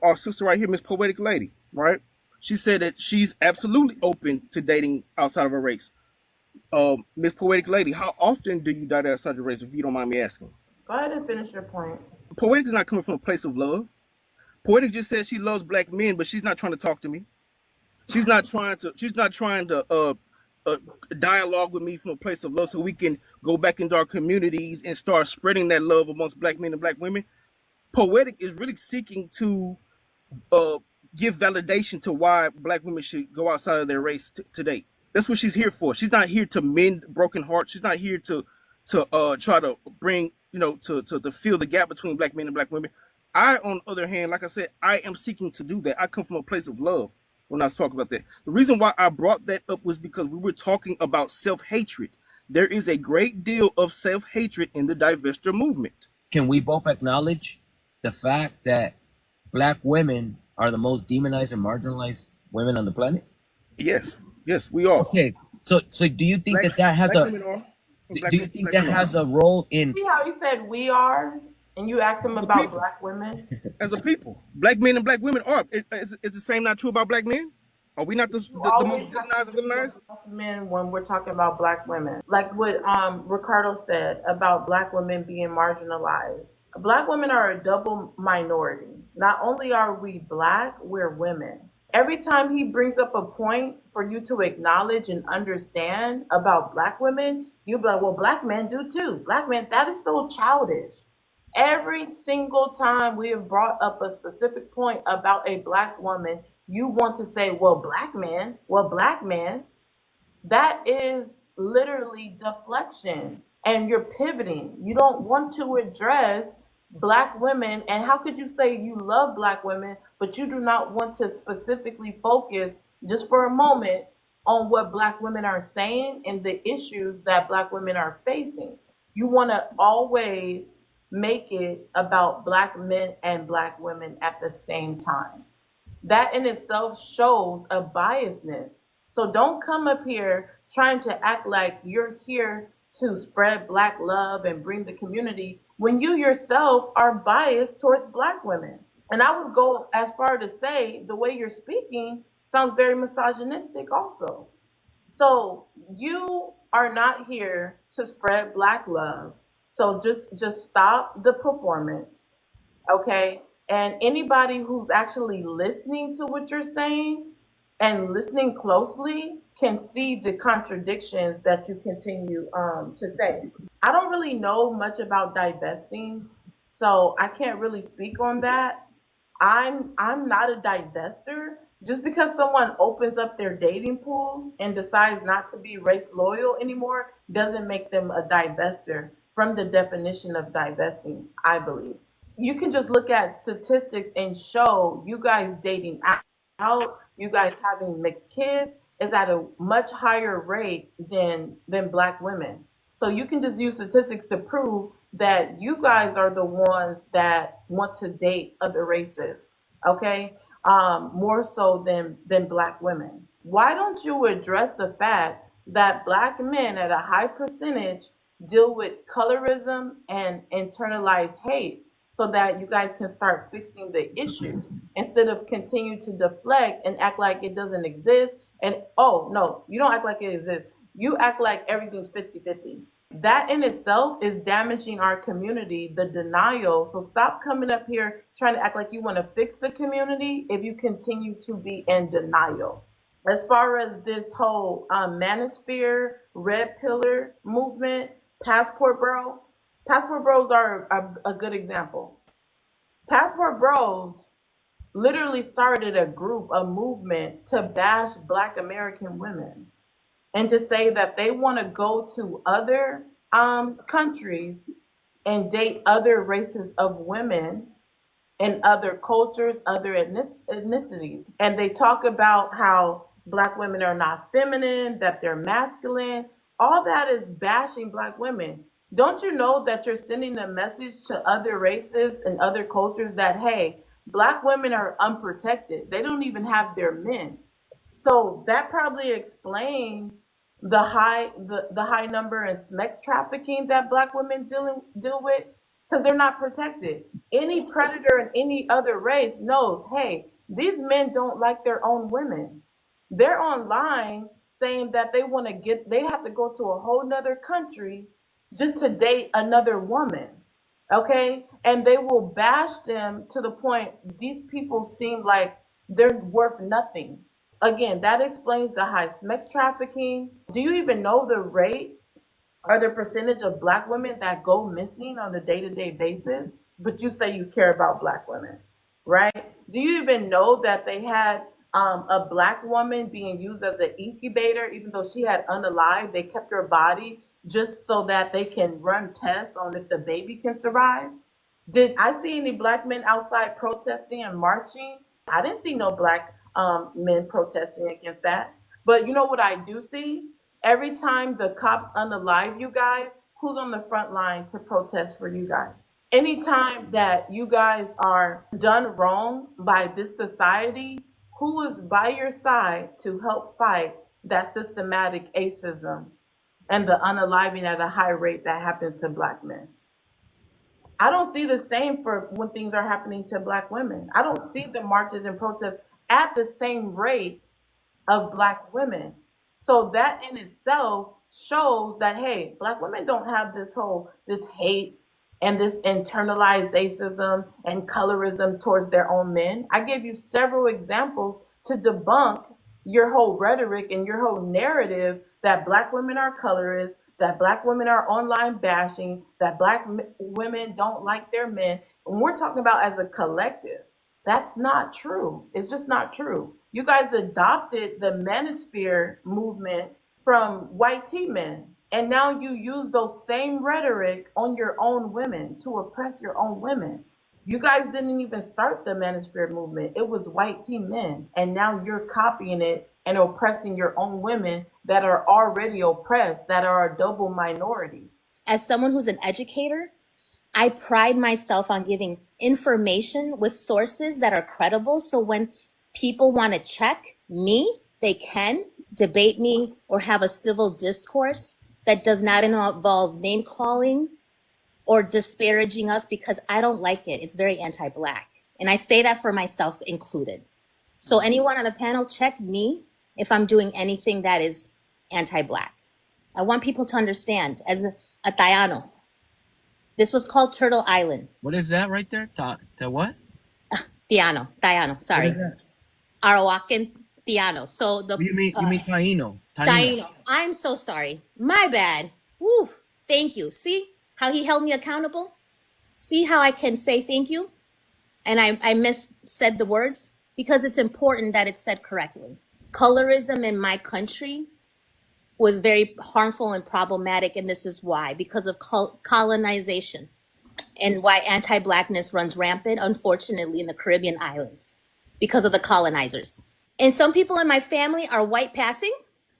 our sister right here, Miss Poetic Lady, right? She said that she's absolutely open to dating outside of her race. Miss Poetic Lady, how often do you date outside your race, if you don't mind me asking? Go ahead and finish your point. Poetic is not coming from a place of love. Poetic just says she loves black men, but she's not trying to talk to me. She's not trying to. She's not trying to dialogue with me from a place of love, so we can go back into our communities and start spreading that love amongst black men and black women. Poetic is really seeking to uh, give validation to why black women should go outside of their race to date. That's what she's here for. She's not here to mend broken hearts. She's not here to try to bring to fill the gap between black men and black women. I, on the other hand, like I said, I am seeking to do that. I come from a place of love when I was talking about that. The reason why I brought that up was because we were talking about self-hatred. There is a great deal of self-hatred in the divestiture movement. Can we both acknowledge the fact that black women are the most demonized and marginalized women on the planet? Yes, we are. Okay. So do you think that has black a women are. do you think that has a role in? See how he said we are, and you asked him about people. black women? As a people, black men and black women are. Is the same not true about black men? Are we not the most villainized and villainized? Men when we're talking about black women, like what Ricardo said about black women being marginalized. Black women are a double minority. Not only are we black, we're women. Every time he brings up a point for you to acknowledge and understand about black women, you'll be like, well, black men do too. Black men, that is so childish. Every single time we have brought up a specific point about a black woman, you want to say, well, black man, that is literally deflection. And you're pivoting. You don't want to address black women. And how could you say you love black women, but you do not want to specifically focus just for a moment on what black women are saying and the issues that black women are facing? You want to always make it about black men and black women at the same time. That in itself shows a biasness. So don't come up here trying to act like you're here to spread black love and bring the community when you yourself are biased towards black women. And I would go as far to say the way you're speaking sounds very misogynistic also. So you are not here to spread black love. So just stop the performance, okay? And anybody who's actually listening to what you're saying, and listening closely can see the contradictions that you continue to say. I don't really know much about divesting, so I can't really speak on that. I'm not a divester. Just because someone opens up their dating pool and decides not to be race loyal anymore doesn't make them a divester from the definition of divesting, I believe. You can just look at statistics and show you guys dating out, you guys having mixed kids is at a much higher rate than black women. So you can just use statistics to prove that you guys are the ones that want to date other races, okay? More so than black women. Why don't you address the fact that black men at a high percentage deal with colorism and internalized hate so that you guys can start fixing the issue instead of continue to deflect and act like it doesn't exist. And oh, no, you don't act like it exists. You act like everything's 50-50. That in itself is damaging our community, the denial. So stop coming up here trying to act like you want to fix the community if you continue to be in denial. As far as this whole manosphere, red pillar movement, passport bros are a good example. Passport bros literally started a group, a movement to bash black American women and to say that they want to go to other countries and date other races of women and other cultures, other ethnicities. And they talk about how black women are not feminine, that they're masculine. All that is bashing black women. Don't you know that you're sending a message to other races and other cultures that, hey, black women are unprotected? They don't even have their men. So that probably explains the high number in sex trafficking that black women deal with because they're not protected. Any predator in any other race knows, hey, these men don't like their own women. They're online saying that they have to go to a whole nother country just to date another woman. Okay? And they will bash them to the point these people seem like they're worth nothing. Again, that explains the high sex trafficking. Do you even know the rate or the percentage of black women that go missing on a day-to-day basis? But you say you care about black women, right? Do you even know that they had a black woman being used as an incubator, even though she had unalived? They kept her body just so that they can run tests on if the baby can survive. Did I see any black men outside protesting and marching? I didn't see no black men protesting against that. But you know what I do see? Every time the cops unalive you guys, who's on the front line to protest for you guys? Anytime that you guys are done wrong by this society, who is by your side to help fight that systematic acism and the unaliving at a high rate that happens to black men? I don't see the same for when things are happening to black women. I don't see the marches and protests at the same rate of black women. So that in itself shows that hey, black women don't have this hate and this internalized racism and colorism towards their own men. I gave you several examples to debunk your whole rhetoric and your whole narrative that black women are colorist, that black women are online bashing, that women don't like their men. And we're talking about as a collective. That's not true. It's just not true. You guys adopted the manosphere movement from white tea men. And now you use those same rhetoric on your own women to oppress your own women. You guys didn't even start the manosphere movement. It was white tea men. And now you're copying it and oppressing your own women that are already oppressed, that are a double minority. As someone who's an educator, I pride myself on giving information with sources that are credible. So when people want to check me, they can debate me or have a civil discourse that does not involve name calling or disparaging us, because I don't like it. It's very anti-Black. And I say that for myself included. So anyone on the panel, check me if I'm doing anything that is anti-Black. I want people to understand, as a Tayano, this was called Turtle Island. What is that right there? What? Tayano, What sorry. is that? Arawakan Tiano. So the You mean Taino? Taino. Taino. I'm so sorry. My bad. Woo. Thank you. See how he held me accountable? See how I can say thank you? And I said the words because it's important that it's said correctly. Colorism in my country was very harmful and problematic, and this is why, because of colonization and why anti-Blackness runs rampant, unfortunately, in the Caribbean islands because of the colonizers. And some people in my family are white passing,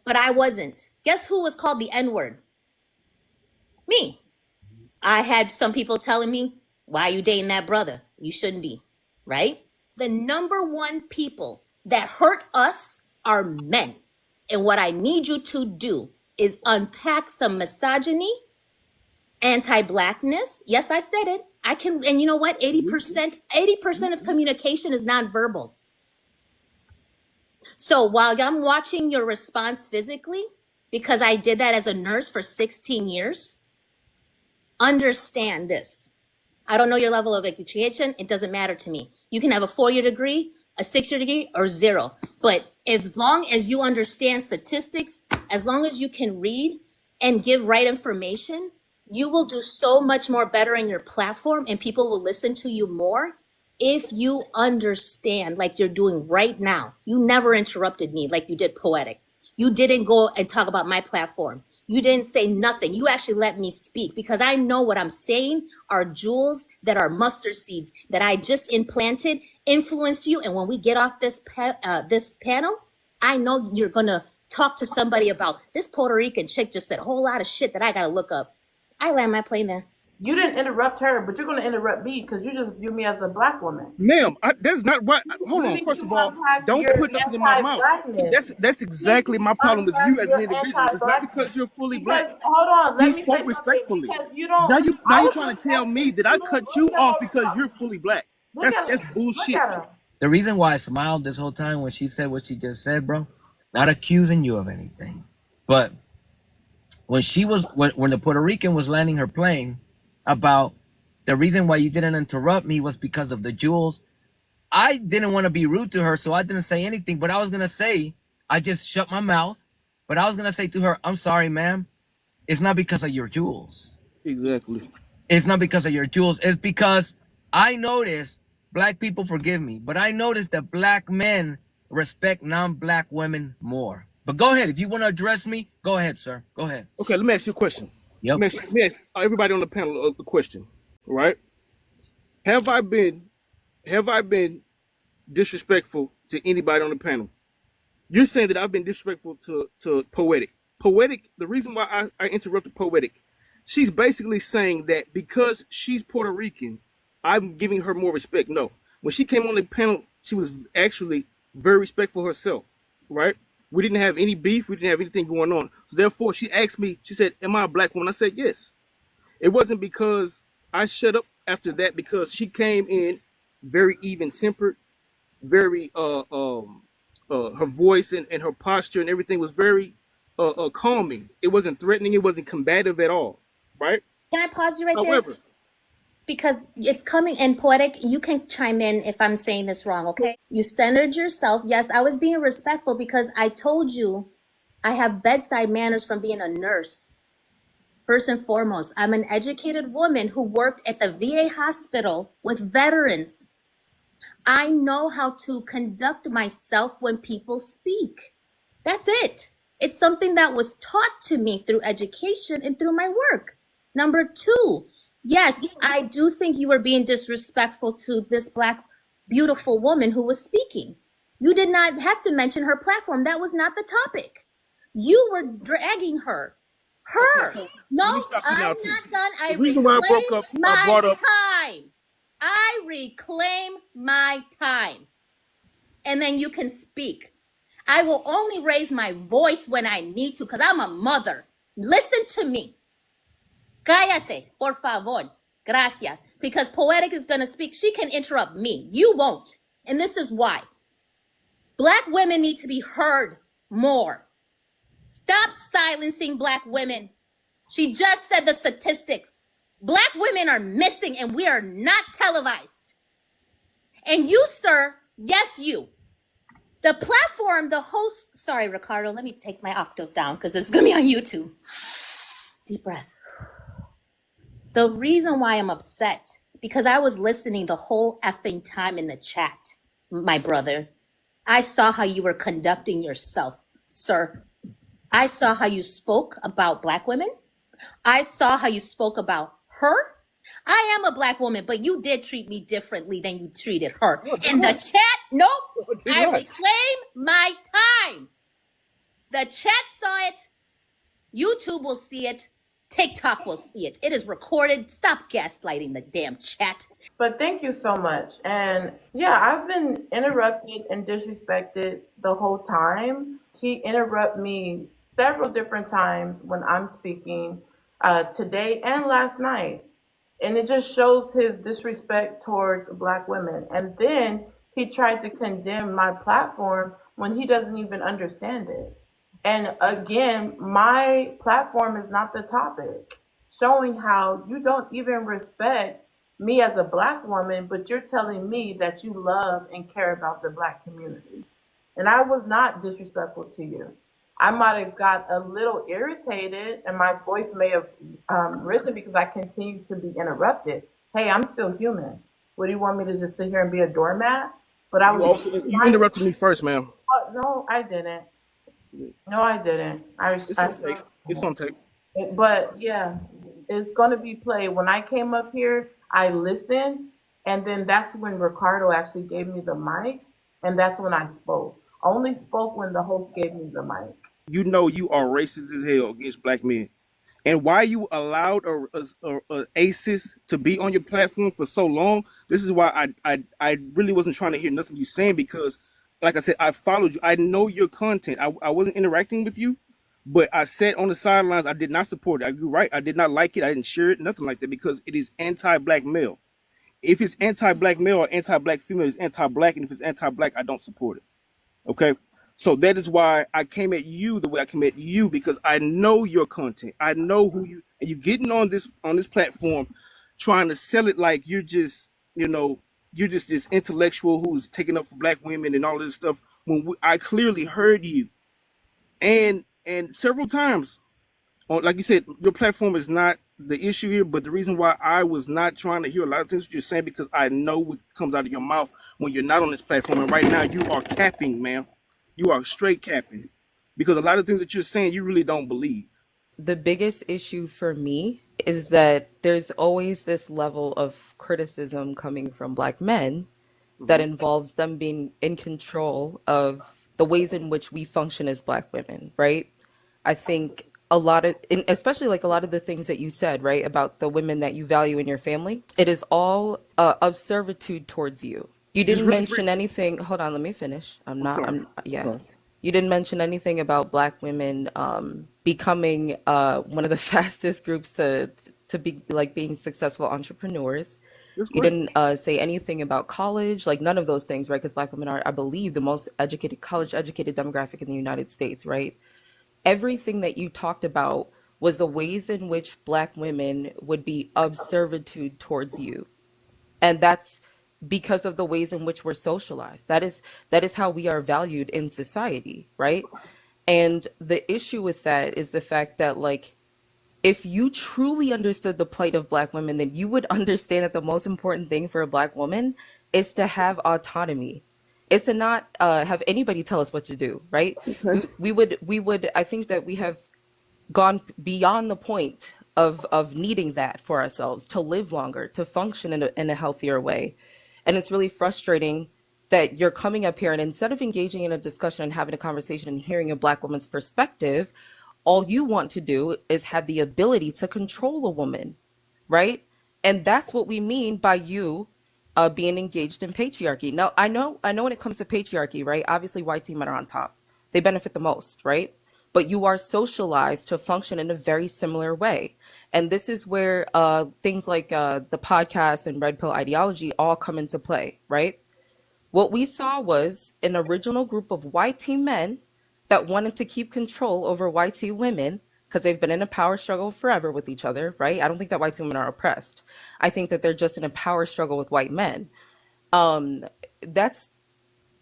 but I wasn't. Guess who was called the N-word? Me. I had some people telling me, why are you dating that brother? You shouldn't be, right? The number one people that hurt us are men. And what I need you to do is unpack some misogyny, anti-Blackness. Yes, I said it. I can, and you know what? 80% of communication is nonverbal. So while I'm watching your response physically, because I did that as a nurse for 16 years, understand this. I don't know your level of education. It doesn't matter to me. You can have a 4-year degree, a 6-year degree, or 0. But as long as you understand statistics, as long as you can read and give right information, you will do so much more better in your platform and people will listen to you more if you understand like you're doing right now. You never interrupted me like you did Poetic. You didn't go and talk about my platform. You didn't say nothing. You actually let me speak because I know what I'm saying are jewels that are mustard seeds that I just implanted, influence you. And when we get off this panel, I know you're going to talk to somebody about this Puerto Rican chick just said a whole lot of shit that I got to look up. I land my plane there. You didn't interrupt her, but you're going to interrupt me because you just view me as a black woman. Ma'am, that's not right. Hold You on. need First to of all, unpack don't your put nothing in my mouth. See, anti-blackness. that's exactly my problem with you as an Unpack your individual. It's not because anti-blackness. you're fully Because, black. hold on, let You me say spoke something. respectfully. Because you Now don't. you I was trying to tell me respectful. that I You don't cut you look at off her. because you're fully black. Look at That's him. Look bullshit. at him. The reason why I smiled this whole time when she said what she just said, bro, not accusing you of anything, but when the Puerto Rican was landing her plane, about the reason why you didn't interrupt me was because of the jewels. I didn't want to be rude to her, so I didn't say anything. But I was gonna say, I just shut my mouth. But I was gonna say to her, "I'm sorry, ma'am. It's not because of your jewels. Exactly. It's not because of your jewels. It's because I noticed black people forgive me, but I noticed that black men respect non-black women more." But go ahead, if you want to address me, go ahead, sir. Go ahead. Okay, let me ask you a question. Yep. Let me ask everybody on the panel a question. All right? Have I been disrespectful to anybody on the panel? You're saying that I've been disrespectful to Poetic. Poetic, the reason why I interrupted Poetic, she's basically saying that because she's Puerto Rican, I'm giving her more respect. No. When she came on the panel, she was actually very respectful herself, right? We didn't have any beef. We didn't have anything going on. So therefore, she asked me, she said, am I a black woman? I said, yes. It wasn't because I shut up after that, because she came in very even-tempered, very her voice and her posture and everything was very calming. It wasn't threatening. It wasn't combative at all, right? Can I pause you right there? However, Because it's coming in Poetic. You can chime in if I'm saying this wrong, okay? You centered yourself. Yes, I was being respectful because I told you I have bedside manners from being a nurse. First and foremost, I'm an educated woman who worked at the VA hospital with veterans. I know how to conduct myself when people speak. That's it. It's something that was taught to me through education and through my work. Number 2, yes, I do think you were being disrespectful to this Black beautiful woman who was speaking. You did not have to mention her platform. That was not the topic. You were dragging her. okay, so let No, me stop you I'm now, not Titi. done. I The reason why I broke up, reclaim I brought my up. time. I reclaim my time. And then you can speak. I will only raise my voice when I need to because I'm a mother. Listen to me. Cállate, por favor. Gracias. Because Poetic is going to speak. She can interrupt me. You won't. And this is why. Black women need to be heard more. Stop silencing Black women. She just said the statistics. Black women are missing and we are not televised. And you, sir, yes, you. The platform, the host, sorry, Ricardo, let me take my octave down because it's going to be on YouTube. Deep breath. The reason why I'm upset, because I was listening the whole effing time in the chat, my brother. I saw how you were conducting yourself, sir. I saw how you spoke about Black women. I saw how you spoke about her. I am a Black woman, but you did treat me differently than you treated her. In the chat, nope, I reclaim my time. The chat saw it. YouTube will see it. TikTok will see it. It is recorded. Stop gaslighting the damn chat. But thank you so much. And yeah, I've been interrupted and disrespected the whole time. He interrupted me several different times when I'm speaking today and last night. And it just shows his disrespect towards Black women. And then he tried to condemn my platform when he doesn't even understand it. And again, my platform is not the topic, showing how you don't even respect me as a Black woman, but you're telling me that you love and care about the Black community. And I was not disrespectful to you. I might have got a little irritated and my voice may have risen because I continue to be interrupted. Hey, I'm still human. What do you want me to just sit here and be a doormat? But I was You interrupted me first, ma'am. no, I didn't. No, I didn't. It's on tape. It's on tape. But yeah, it's going to be played. When I came up here, I listened, and then that's when Ricardo actually gave me the mic, and that's when I spoke. I only spoke when the host gave me the mic. You know you are racist as hell against Black men. And why you allowed a ACEs to be on your platform for so long, this is why I really wasn't trying to hear nothing you saying, because like I said, I followed you. I know your content. I wasn't interacting with you, but I sat on the sidelines. I did not support it. You're right. I did not like it. I didn't share it, nothing like that, because it is anti-Black male. If it's anti-Black male or anti-Black female, it's anti-Black. And if it's anti-Black, I don't support it. Okay. So that is why I came at you the way I came at you, because I know your content. I know who you, and you getting on this platform trying to sell it like you're just, you're just this intellectual who's taking up for Black women and all this stuff, when I clearly heard you and several times like you said, your platform is not the issue here, but the reason why I was not trying to hear a lot of things you're saying, because I know what comes out of your mouth when you're not on this platform. And right now you are capping, ma'am. You are straight capping, because a lot of things that you're saying you really don't believe. The biggest issue for me is that there's always this level of criticism coming from Black men that involves them being in control of the ways in which we function as Black women, right? I think a lot of, especially like a lot of the things that you said, right, about the women that you value in your family, it is all of servitude towards you. You didn't mention anything. Hold on, let me finish. Yeah. You didn't mention anything about Black women becoming one of the fastest groups to be like being successful entrepreneurs. You didn't say anything about college, like none of those things, right? Because Black women are, I believe, the most educated, college educated demographic in the United States, right? Everything that you talked about was the ways in which Black women would be of servitude towards you. And that's because of the ways in which we're socialized. That is how we are valued in society, right? And the issue with that is the fact that, like, if you truly understood the plight of Black women, then you would understand that the most important thing for a Black woman is to have autonomy. It's to not have anybody tell us what to do, right? We would, I think that we have gone beyond the point of needing that for ourselves to live longer, to function in a healthier way. And it's really frustrating that you're coming up here and instead of engaging in a discussion and having a conversation and hearing a Black woman's perspective, all you want to do is have the ability to control a woman, right? And that's what we mean by you being engaged in patriarchy. Now, I know when it comes to patriarchy, right? Obviously, white men are on top. They benefit the most, right? But you are socialized to function in a very similar way. And this is where things like the podcast and red pill ideology all come into play, right? What we saw was an original group of white men that wanted to keep control over white women because they've been in a power struggle forever with each other, right? I don't think that white women are oppressed. I think that they're just in a power struggle with white men. That's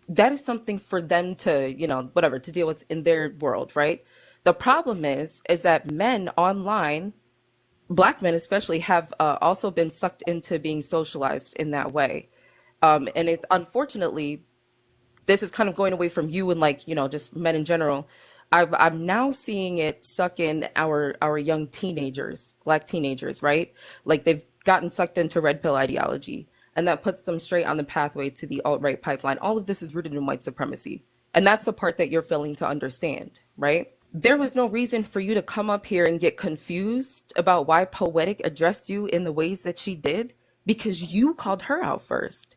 that is something for them to, whatever, to deal with in their world, right? The problem is that men online, black men especially, have also been sucked into being socialized in that way. And it's unfortunately, this is kind of going away from you and, like, just men in general. I'm now seeing it suck in our young teenagers, black teenagers, right? Like, they've gotten sucked into red pill ideology, and that puts them straight on the pathway to the alt-right pipeline. All of this is rooted in white supremacy. And that's the part that you're failing to understand, right? There was no reason for you to come up here and get confused about why Poetic addressed you in the ways that she did, because you called her out first.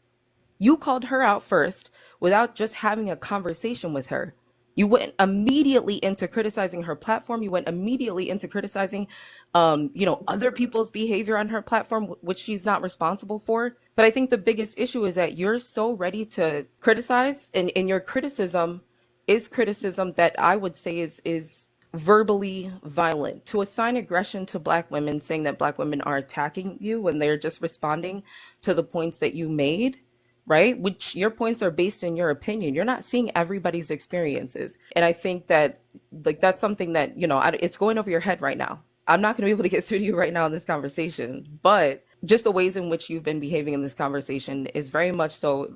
You called her out first without just having a conversation with her. You went immediately into criticizing her platform. You went immediately into criticizing, other people's behavior on her platform, which she's not responsible for. But I think the biggest issue is that you're so ready to criticize, and in your criticism is criticism that I would say is verbally violent. To assign aggression to black women, saying that black women are attacking you when they're just responding to the points that you made, right? Which your points are based in your opinion. You're not seeing everybody's experiences. And I think that, like, that's something that, it's going over your head right now. I'm not going to be able to get through to you right now in this conversation, but just the ways in which you've been behaving in this conversation is very much so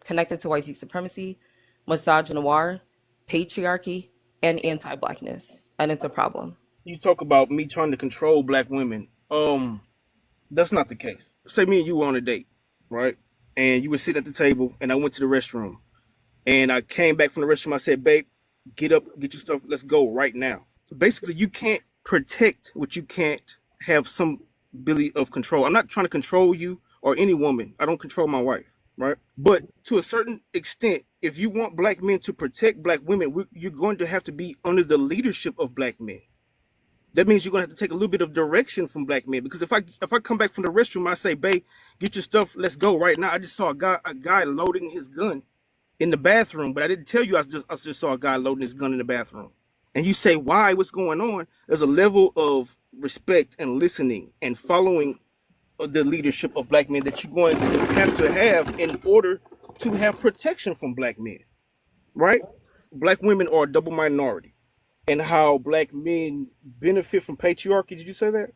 connected to white supremacy, misogynoir, patriarchy, and anti-blackness. And it's a problem. You talk about me trying to control black women. That's not the case. Say me and you were on a date, right? And you were sitting at the table, and I went to the restroom, and I came back from the restroom. I said, "Babe, get up, get your stuff. Let's go right now." So basically, you can't protect what you can't have some ability of control. I'm not trying to control you or any woman. I don't control my wife, right? But to a certain extent, if you want black men to protect black women, you're going to have to be under the leadership of black men. That means you're gonna have to take a little bit of direction from black men. Because if I come back from the restroom, I say, "Babe, get your stuff, let's go right now." I just saw a guy loading his gun in the bathroom, but I didn't tell you I just saw a guy loading his gun in the bathroom. And you say, "Why? What's going on?" There's a level of respect and listening and following of the leadership of black men that you're going to have in order to have protection from black men, right? Black women are a double minority, and how black men benefit from patriarchy. Did you say that?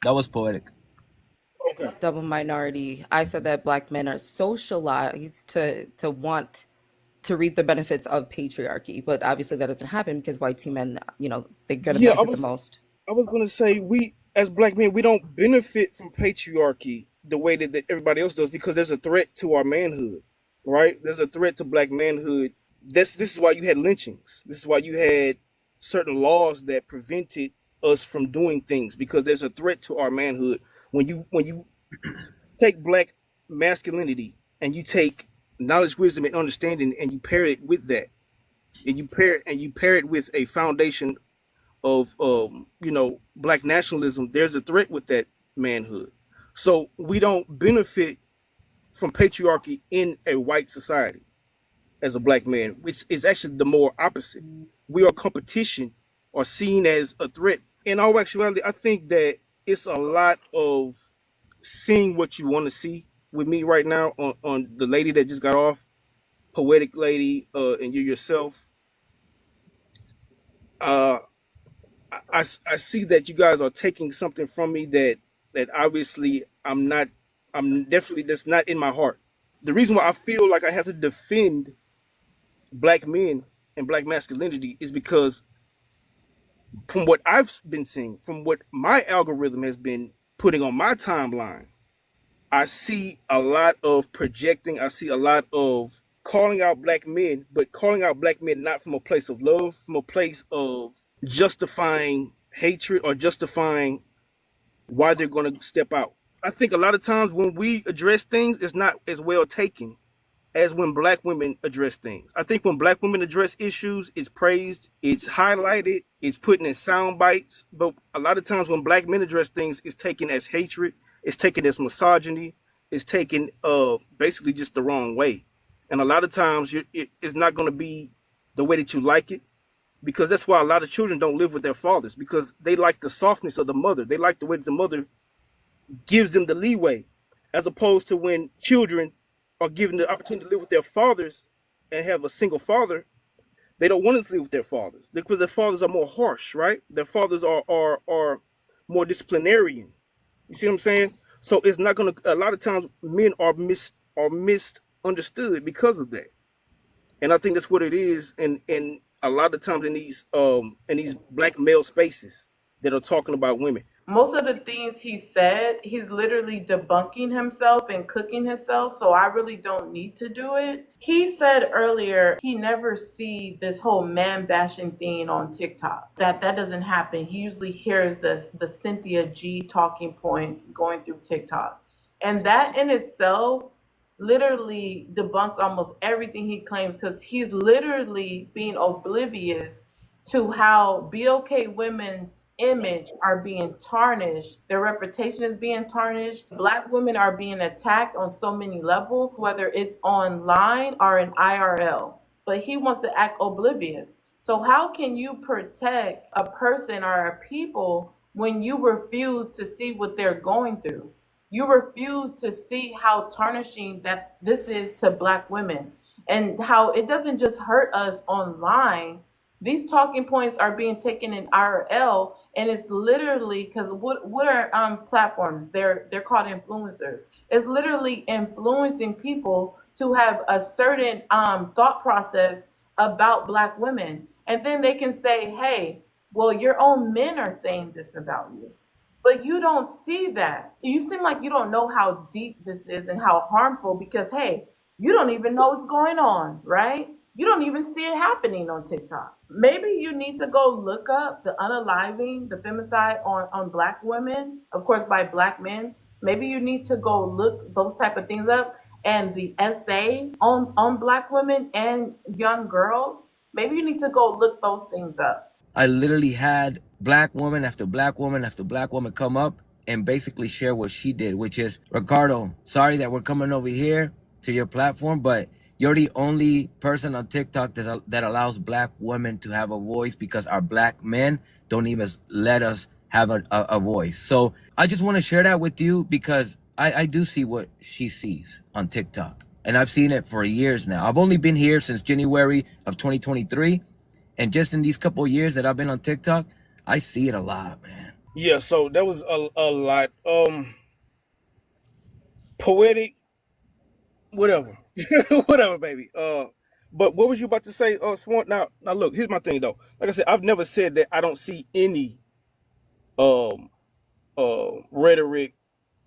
That was poetic. Okay. Double minority. I said that black men are socialized to want to reap the benefits of patriarchy, but obviously that doesn't happen because white teen men, they're gonna Yeah, benefit the most. I was gonna say we as black men we don't benefit from patriarchy the way that everybody else does because there's a threat to our manhood, right? There's a threat to black manhood. This is why you had lynchings. This is why you had certain laws that prevented us from doing things because there's a threat to our manhood. When you take black masculinity and you take knowledge, wisdom, and understanding, and you pair it with that, and you pair it with a foundation of black nationalism, there's a threat with that manhood. So we don't benefit from patriarchy in a white society as a black man, which is actually the more opposite. We are competition or seen as a threat. In all actuality, I think that it's a lot of seeing what you want to see with me right now on the lady that just got off, poetic lady, and you yourself. Uh, I see that you guys are taking something from me that obviously I'm definitely that's not in my heart. The reason why I feel like I have to defend black men and black masculinity is because from what I've been seeing, from what my algorithm has been putting on my timeline, I see a lot of projecting. I see a lot of calling out black men, but calling out black men not from a place of love, from a place of justifying hatred or justifying why they're going to step out. I think a lot of times when we address things, it's not as well taken as when black women address things. I think when black women address issues, it's praised, it's highlighted, it's put in sound bites. But a lot of times when black men address things, it's taken as hatred, it's taken as misogyny, it's taken basically just the wrong way. And a lot of times it's not going to be the way that you like it, because that's why a lot of children don't live with their fathers, because they like the softness of the mother. They like the way that the mother gives them the leeway, as opposed to when children are given the opportunity to live with their fathers, and have a single father, they don't want to live with their fathers because their fathers are more harsh, right? Their fathers are more disciplinarian. You see what I'm saying? So it's not gonna. A lot of times, men are misunderstood because of that, and I think that's what it is. And a lot of times in these black male spaces that are talking about women. Most of the things he said, he's literally debunking himself and cooking himself, so I really don't need to do it. He said earlier he never see this whole man bashing thing on TikTok. That doesn't happen. He usually hears the Cynthia G talking points going through TikTok. And that in itself literally debunks almost everything he claims because he's literally being oblivious to how BOK women's image are being tarnished. Their reputation is being tarnished. Black women are being attacked on so many levels, whether it's online or in IRL. But he wants to act oblivious. So how can you protect a person or a people when you refuse to see what they're going through? You refuse to see how tarnishing that this is to black women and how it doesn't just hurt us online. These talking points are being taken in IRL, and it's literally because what are platforms? They're called influencers. It's literally influencing people to have a certain thought process about black women, and then they can say, "Hey, well, your own men are saying this about you." But you don't see that. You seem like you don't know how deep this is and how harmful because, hey, you don't even know what's going on, right? You don't even see it happening on TikTok. Maybe you need to go look up the unaliving, the femicide on black women, of course, by black men. Maybe you need to go look those type of things up and the essay on black women and young girls. Maybe you need to go look those things up. I literally had black woman after black woman after black woman come up and basically share what she did, which is, Ricardo, sorry that we're coming over here to your platform, but you're the only person on TikTok that allows black women to have a voice because our black men don't even let us have a voice. So I just want to share that with you because I do see what she sees on TikTok. And I've seen it for years now. I've only been here since January of 2023. And just in these couple of years that I've been on TikTok, I see it a lot, man. Yeah, so that was a lot. Poetic, whatever, whatever, baby. But what was you about to say, Swan? Now, look. Here's my thing, though. Like I said, I've never said that I don't see any um rhetoric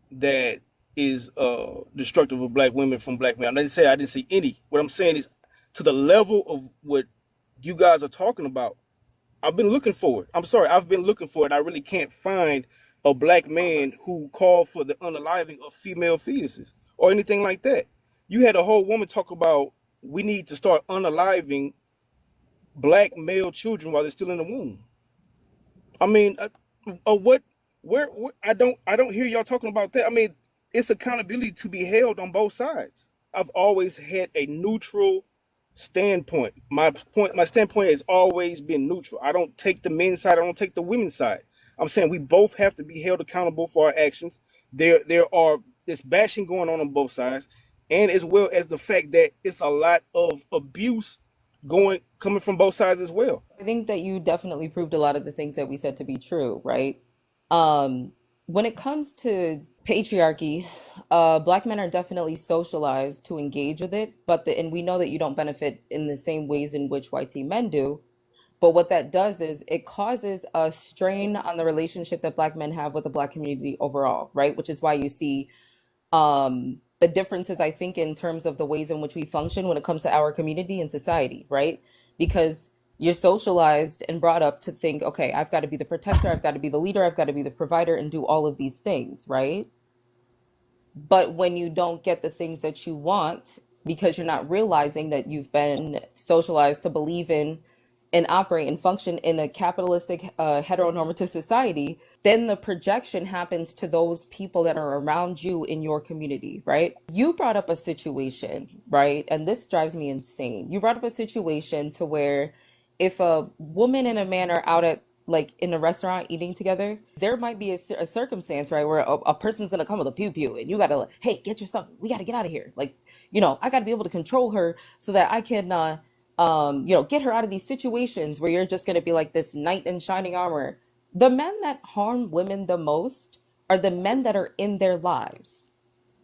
that is destructive of black women from black men. I didn't say I didn't see any. What I'm saying is, to the level of what you guys are talking about, I've been looking for it. I'm sorry, I've been looking for it. I really can't find a black man who called for the unaliving of female fetuses or anything like that. You had a whole woman talk about we need to start unaliving black male children while they're still in the womb. I mean, what? Where? I don't hear y'all talking about that. I mean, it's accountability to be held on both sides. I've always had a neutral standpoint. My standpoint has always been neutral. I don't take the men's side. I don't take the women's side. I'm saying we both have to be held accountable for our actions. There are this bashing going on both sides, and as well as the fact that it's a lot of abuse coming from both sides as well. I think that you definitely proved a lot of the things that we said to be true, right? When it comes to patriarchy, black men are definitely socialized to engage with it, and we know that you don't benefit in the same ways in which white men do. But what that does is it causes a strain on the relationship that black men have with the black community overall, right? Which is why you see the differences, I think, in terms of the ways in which we function when it comes to our community and society, right? Because you're socialized and brought up to think, okay, I've got to be the protector, I've got to be the leader, I've got to be the provider and do all of these things, right? But when you don't get the things that you want, because you're not realizing that you've been socialized to believe in and operate and function in a capitalistic, heteronormative society, then the projection happens to those people that are around you in your community, right? You brought up a situation, right? And this drives me insane. You brought up a situation to where if a woman and a man are out at like in a restaurant eating together, there might be a circumstance, right, where a person's gonna come with a pew pew and you gotta, hey, get your stuff, we gotta get out of here. Like, I got to be able to control her so that I can, get her out of these situations where you're just going to be like this knight in shining armor. The men that harm women the most are the men that are in their lives.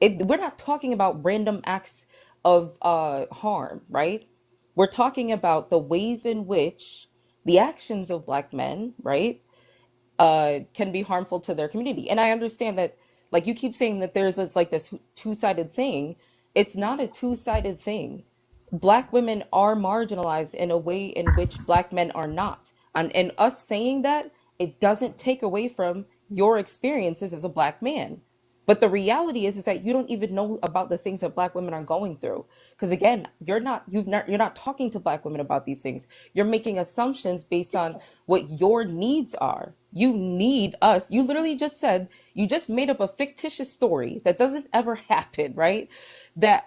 We're not talking about random acts of harm, right? We're talking about the ways in which the actions of Black men, right, can be harmful to their community. And I understand that, like you keep saying that there's this, like this two-sided thing. It's not a two-sided thing. Black women are marginalized in a way in which Black men are not. And us saying that, it doesn't take away from your experiences as a Black man. But the reality is that you don't even know about the things that Black women are going through. Because again, you're not talking to Black women about these things. You're making assumptions based on what your needs are. You need us. You literally just said, you just made up a fictitious story that doesn't ever happen, right? That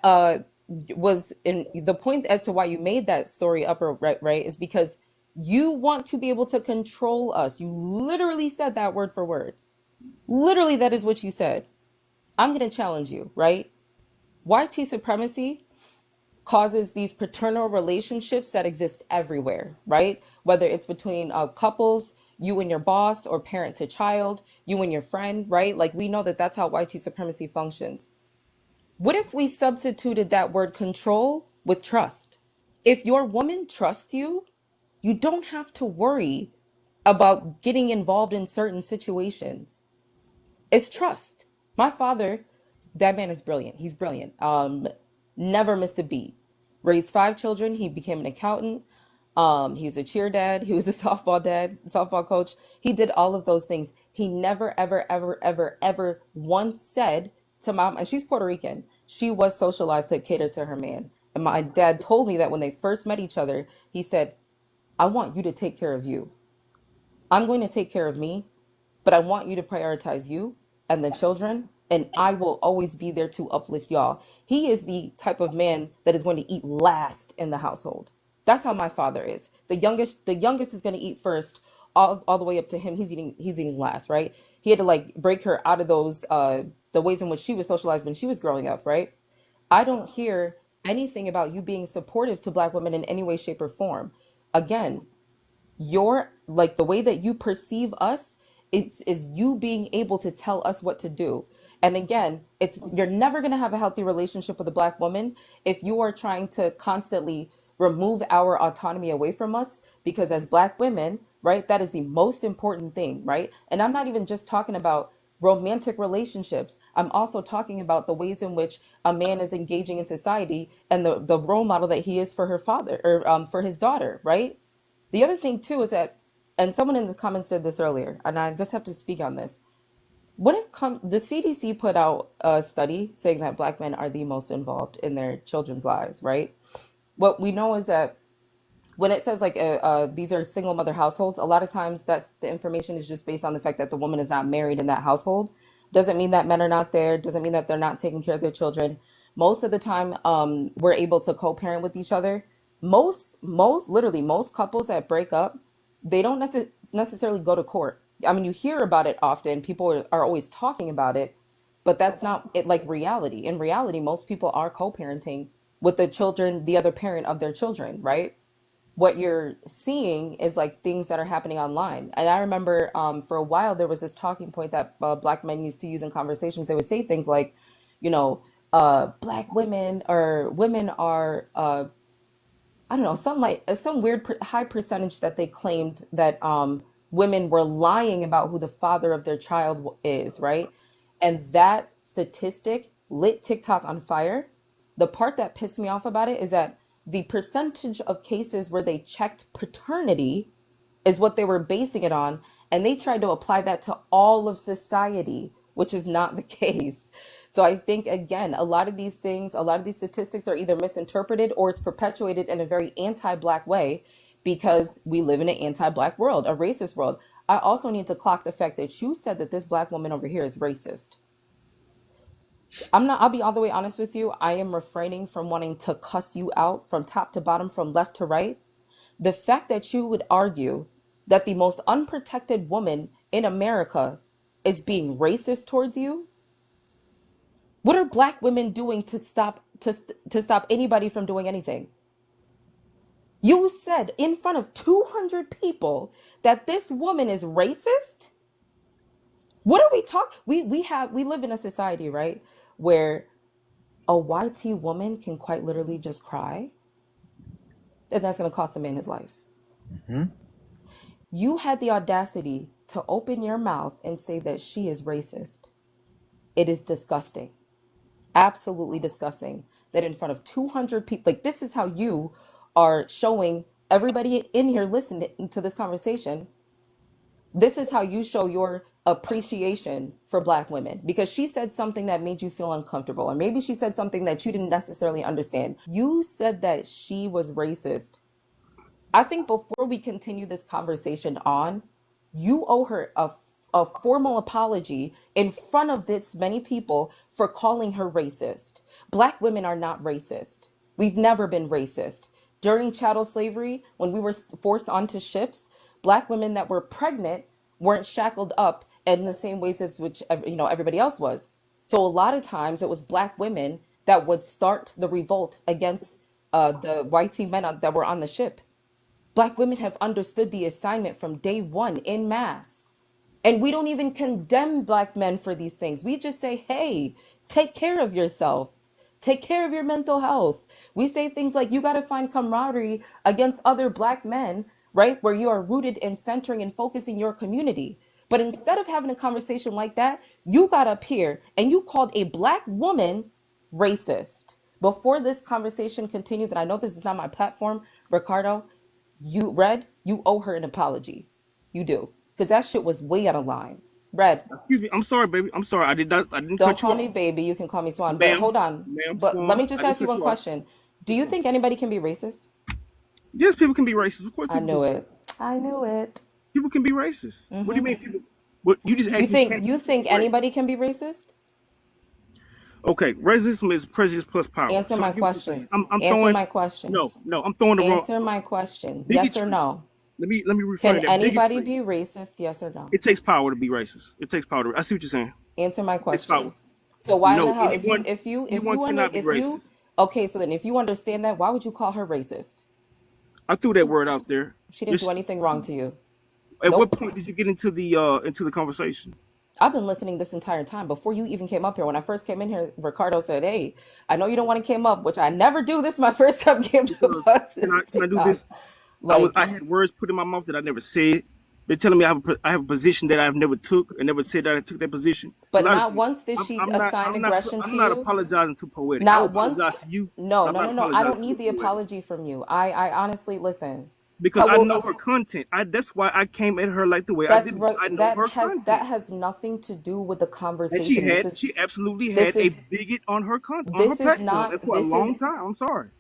was in the point as to why you made that story up, or right, is because you want to be able to control us. You literally said that word for word. Literally, that is what you said. I'm going to challenge you, right? White supremacy causes these paternal relationships that exist everywhere, right? Whether it's between couples, you and your boss, or parent to child, you and your friend, right? Like, we know that that's how white supremacy functions. What if we substituted that word control with trust? If your woman trusts you, you don't have to worry about getting involved in certain situations. It's trust. My father, that man is brilliant. He's brilliant. Never missed a beat. Raised 5 children. He became an accountant. He was a cheer dad. He was a softball dad, softball coach. He did all of those things. He never, ever, ever, ever, ever once said to mom, and she's Puerto Rican, she was socialized to cater to her man. And my dad told me that when they first met each other, he said, I want you to take care of you. I'm going to take care of me, but I want you to prioritize you and the children, and I will always be there to uplift y'all. He is the type of man that is going to eat last in the household. That's how my father is. The youngest is going to eat first, all the way up to him. He's eating last, right? He had to like break her out of those the ways in which she was socialized when she was growing up, right? I don't hear anything about you being supportive to Black women in any way, shape, or form. Again, your like the way that you perceive us, it's is you being able to tell us what to do. And again, it's you're never going to have a healthy relationship with a Black woman if you are trying to constantly remove our autonomy away from us, because as Black women, right, that is the most important thing, right? And I'm not even just talking about romantic relationships. I'm also talking about the ways in which a man is engaging in society, and the role model that he is for her father, or for his daughter, right? The other thing too is that, and someone in the comments said this earlier, and I just have to speak on this. When it comes, the CDC put out a study saying that Black men are the most involved in their children's lives, right? What we know is that when it says like these are single mother households, a lot of times that's the information is just based on the fact that the woman is not married in that household. Doesn't mean that men are not there. Doesn't mean that they're not taking care of their children. Most of the time, we're able to co-parent with each other. Literally, most couples that break up, they don't necessarily go to court. I mean, you hear about it often. People are always talking about it, but that's not it. Like reality. In reality, most people are co-parenting with the children, the other parent of their children, right? What you're seeing is like things that are happening online. And I remember for a while there was this talking point that Black men used to use in conversations. They would say things like, you know, Black women or women are, I don't know, some weird high percentage that they claimed that women were lying about who the father of their child is, right? And that statistic lit TikTok on fire. The part that pissed me off about it is that the percentage of cases where they checked paternity is what they were basing it on. And they tried to apply that to all of society, which is not the case. So I think, again, a lot of these things, a lot of these statistics are either misinterpreted or it's perpetuated in a very anti-Black way because we live in an anti-Black world, a racist world. I also need to clock the fact that you said that this Black woman over here is racist. I'll be all the way honest with you. I am refraining from wanting to cuss you out from top to bottom, from left to right. The fact that you would argue that the most unprotected woman in America is being racist towards you. What are Black women doing to stop anybody from doing anything. You said in front of 200 people that this woman is racist? What are we talking? We live in a society, right, where a YT woman can quite literally just cry, and that's going to cost a man his life. Mm-hmm. You had the audacity to open your mouth and say that she is racist. It is disgusting. Absolutely disgusting that in front of 200 people, like, this is how you are showing everybody in here listening to this conversation. This is how you show your appreciation for Black women, because she said something that made you feel uncomfortable, or maybe she said something that you didn't necessarily understand. You said that she was racist. I think before we continue this conversation on, you owe her a formal apology in front of this many people for calling her racist. Black women are not racist. We've never been racist. During chattel slavery, when we were forced onto ships, Black women that were pregnant weren't shackled up in the same ways as which everybody else was. So a lot of times it was Black women that would start the revolt against the white men that were on the ship. Black women have understood the assignment from day one in mass. And we don't even condemn Black men for these things. We just say, hey, take care of yourself. Take care of your mental health. We say things like, you got to find camaraderie against other Black men, right? Where you are rooted in centering and focusing your community. But instead of having a conversation like that, you got up here and you called a Black woman racist. Before this conversation continues, and I know this is not my platform, Ricardo, you owe her an apology. You do. Because that shit was way out of line. Red, Excuse me. I'm sorry, baby. I'm sorry. I didn't don't cut you call me off. baby. You can call me Swan. But Ma'am. hold on. Ma'am, But let me Swan. just I didn't ask you cut one you off. question. Do you think anybody can be racist? Yes, people can be racist. Of course I people knew can. it. I knew it. People can be racist. What do you mean people? What you just You asked me, think can you people think be racist? anybody can be racist? Okay, racism is prejudice plus power. Answer So I my get what you're saying. question. I'm Answer throwing my question. no, I'm throwing the wrong Answer my question. Yes or bigotry. no? Let me Can reframe that. anybody Bigotry. be racist? Yes or no? It takes power to be racist. It takes power to, I see what you're saying. Answer my It takes power. question. So why in the No, hell, anyone cannot be racist. okay, so then if you understand that, why would you call her racist? I threw that word out there. She didn't do Just anything wrong to you. at what Nope. point did you get into the conversation? I've been listening this entire time before you even came up here. When I first came in here, Ricardo said, hey, I know you don't want to came up, which I never do. This is my first time came to Because bus can I do TikTok. this? Like, I had words put in my mouth that I never said. They're telling me I have a position that I've never took and never said that I took that position. It's a but lot of not things. once did she assign aggression to I'm not you. apologizing to poetic. I will Not once. apologize to you. No, I'm no, not no, no. I apologizing don't to need a the poetic apology from you. I honestly listen. because How I will know her content. That's why I came at her like the way I that's did because right. I know her That content. has nothing to do with the And conversation. she absolutely This had a is bigot on her on her this is platform, not and for a long time. I'm sorry.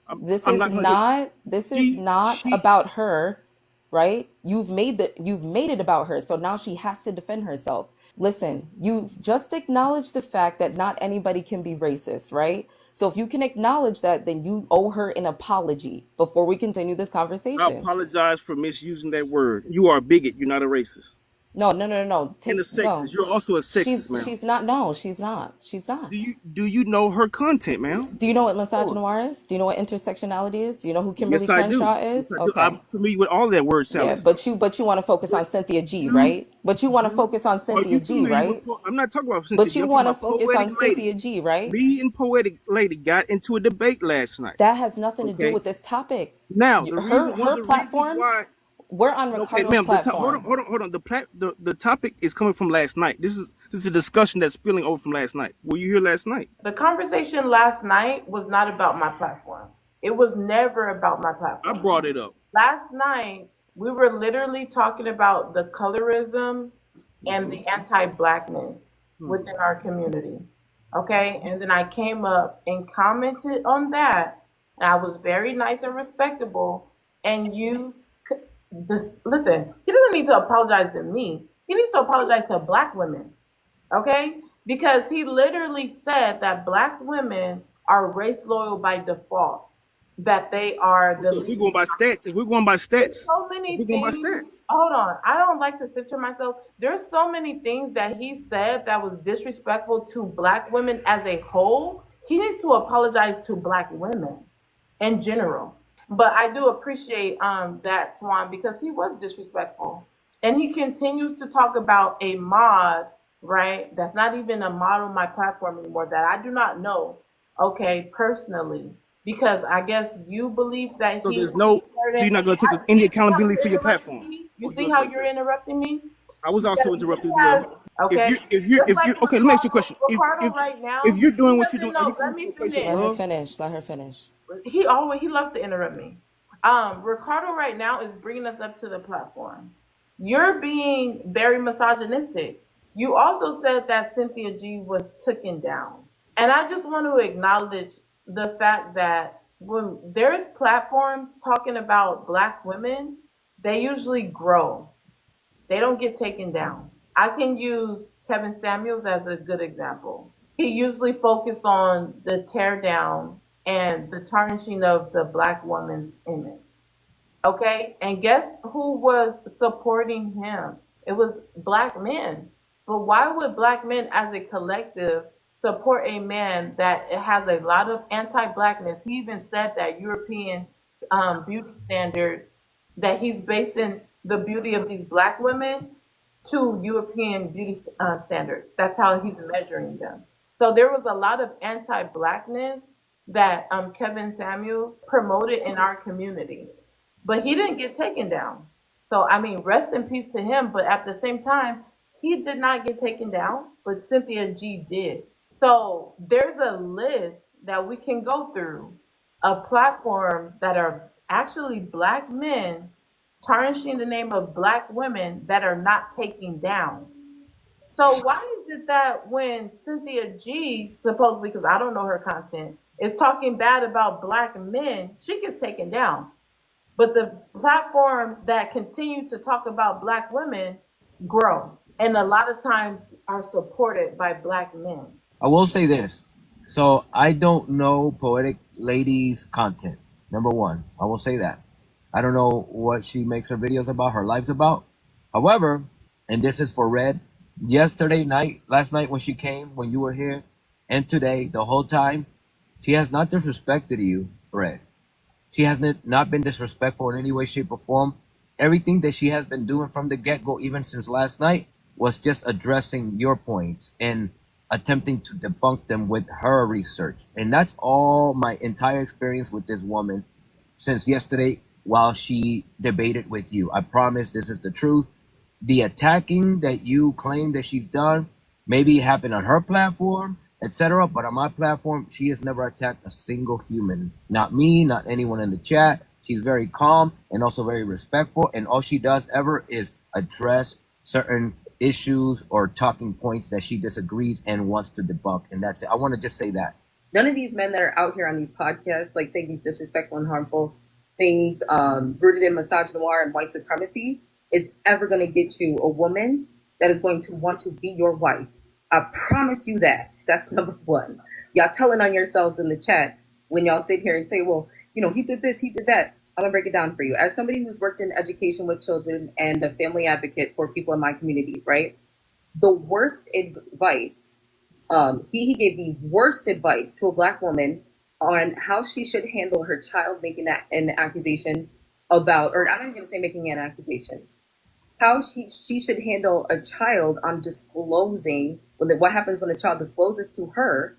I'm not gonna. this is not She about her, right? You've made it about her, so now she has to defend herself. Listen, you've just acknowledged the fact that not anybody can be racist, right? So if you can acknowledge that, then you owe her an apology before we continue this I conversation. apologize for misusing that word. You are a bigot. You're not a racist. No, no, no, no, no. And a Take sexist. no. You're also a sexist, ma'am. She's not. No, she's not. She's Do not. you know her content, ma'am? Do you know what Sure. misogynoir is? Do you know what intersectionality is? Do you know who Kimberly Yes, I do. Crenshaw Yes, is? I do. I'm Okay. familiar with all that word Yeah, salad stuff. but you want to focus But on Cynthia G, you right? But you want to do focus on are Cynthia you G, familiar with? right? I'm not talking about Cynthia But G. you I'm talking want to about focus poetic on lady. Cynthia G, right? Me and poetic lady got into a debate last night. That has nothing to do Okay. with this topic. Now the reason, one of Her the reasons platform, why. we're on Okay, Ricardo's ma'am. Hold on, platform. hold on. The topic is coming from last night. This is a discussion that's spilling over from last night. Were you here last night? The conversation last night was not about my platform. It was never about my I platform. brought it up. Last night, we were literally talking about the colorism and the anti-blackness within our community. Okay? And then I came up and commented on that, and I was very nice and respectable. And you just listen, he doesn't need to apologize to me. He needs to apologize to black women. Okay? Because he literally said that black women are race loyal by default, that they are the Okay, if we're least. going by stats, There's so if many we're going by things. stats, Hold on. I don't like to censor myself. There's so many things that he said that was disrespectful to black women as a whole. he needs to apologize to black women in general. But I do appreciate that, Swan, because he was disrespectful. And he continues to talk about a mod, right? That's not even a mod on my platform anymore, that I do not know, okay, personally. Because I guess you believe that So he there's no, so you're started. not going to take any You see how accountability you're for your interrupting platform me? You for see your how address you're that. interrupting me? I was also Because he interrupted as has, well. okay, just If like you okay, let me ask you a question. Ricardo right If now, you're he doing what you're doesn't doing, are you know. Let coming from me a place of finish. Let her love? finish. Let her finish. He loves to interrupt me. Ricardo right now is bringing us up to the platform. You're being very misogynistic. You also said that Cynthia G was taken down, and I just want to acknowledge the fact that when there's platforms talking about black women, they usually grow. They don't get taken down. I can use Kevin Samuels as a good example. He usually focuses on the tear down and the tarnishing of the black woman's image. Okay? And guess who was supporting him? It was black men. But why would black men as a collective support a man that has a lot of anti blackness? He even said that European beauty standards, that he's basing the beauty of these black women to European beauty standards. That's how he's measuring them. So there was a lot of anti blackness that Kevin Samuels promoted in our community, but he didn't get taken down. So I mean, rest in peace to him. But at the same time, he did not get taken down, but Cynthia G did. So there's a list that we can go through of platforms that are actually black men tarnishing the name of black women that are not taken down. So why is it that when Cynthia G, supposedly, because I don't know her content, is talking bad about black men, she gets taken down? But the platforms that continue to talk about black women grow, and a lot of times are supported by black men. I will say this. So I don't know Poetic Lady's content. Number one, I will say that. I don't know what she makes her videos about, her lives about. However, and this is for Red, yesterday night, last night when she came, when you were here, and today, the whole time, she has not disrespected you, Red. She has not been disrespectful in any way, shape, or form. Everything that she has been doing from the get-go, even since last night, was just addressing your points and attempting to debunk them with her research. And that's all my entire experience with this woman since yesterday while she debated with you. I promise this is the truth. The attacking that you claim that she's done maybe happened on her platform, etc. But on my platform, she has never attacked a single human. Not me, not anyone in the chat. She's very calm and also very respectful. And all she does ever is address certain issues or talking points that she disagrees and wants to debunk. And that's it. I want to just say that. None of these men that are out here on these podcasts, like saying these disrespectful and harmful things rooted in misogyny and white supremacy, is ever going to get you a woman that is going to want to be your wife. I promise you that. That's number one. Y'all telling on yourselves in the chat when y'all sit here and say, well, you know, he did this, he did that. I'm going to break it down for you. As somebody who's worked in education with children and a family advocate for people in my community, right? The worst advice, he gave the worst advice to a black woman on how she should handle her child making an accusation about, or I'm not going to say making an accusation, how she should handle a child on disclosing what happens when a child discloses to her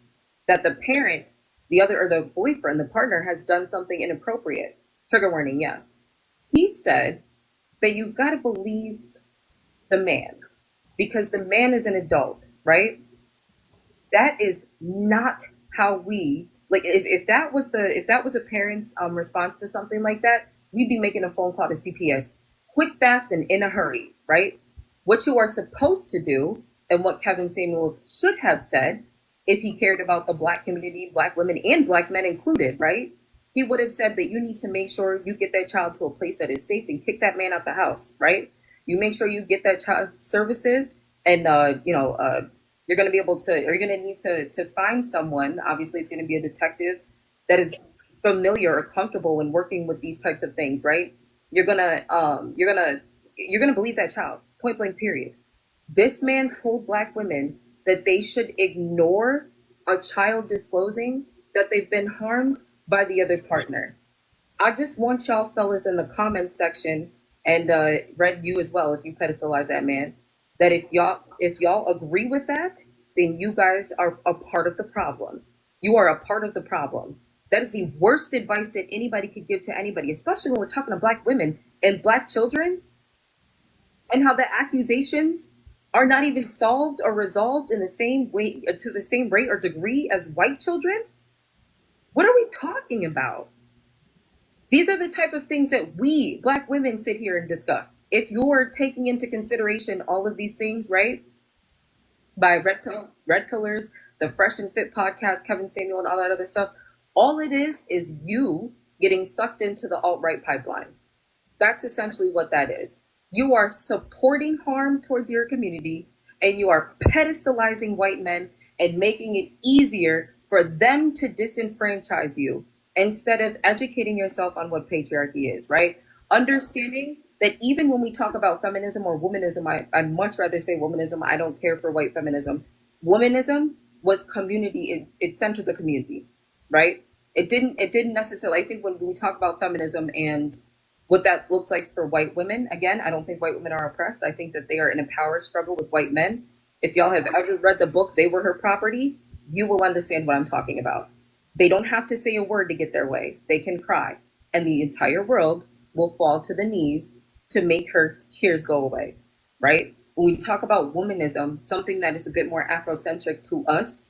that the parent, the other, or the boyfriend, the partner, has done something inappropriate. Trigger warning, yes. He said that you've got to believe the man because the man is an adult, right? That is not how we, like, if that was a parent's response to something like that, we'd be making a phone call to CPS quick, fast, and in a hurry, right? What you are supposed to do, and what Kevin Samuels should have said if he cared about the black community, black women and black men included, right? He would have said that you need to make sure you get that child to a place that is safe and kick that man out the house, right? You make sure you get that child services, and you're going to be able to, or you're going to need to find someone. Obviously, it's going to be a detective that is familiar or comfortable when working with these types of things, right? You're gonna believe that child, point blank, period. This man told black women that they should ignore a child disclosing that they've been harmed by the other partner. I just want y'all fellas in the comment section, and Red, you as well, if you pedestalize that man, that if y'all agree with that, then you guys are a part of the problem. You are a part of the problem. That is the worst advice that anybody could give to anybody, especially when we're talking to Black women and Black children, and how the accusations are not even solved or resolved in the same way, to the same rate or degree as white children. What are we talking about? These are the type of things that we Black women sit here and discuss. If you're taking into consideration all of these things, right? By Red Pillars, the Fresh and Fit podcast, Kevin Samuel, and all that other stuff, all it is you getting sucked into the alt-right pipeline. That's essentially what that is. You are supporting harm towards your community, and you are pedestalizing white men and making it easier for them to disenfranchise you instead of educating yourself on what patriarchy is, right? Understanding that even when we talk about feminism or womanism, I'd much rather say womanism. I don't care for white feminism. Womanism was community. It centered the community, right? It didn't necessarily, I think when we talk about feminism and what that looks like for white women, again, I don't think white women are oppressed. I think that they are in a power struggle with white men. If y'all have ever read the book, They Were Her Property, you will understand what I'm talking about. They don't have to say a word to get their way. They can cry, and the entire world will fall to the knees to make her tears go away, right? When we talk about womanism, something that is a bit more Afrocentric to us,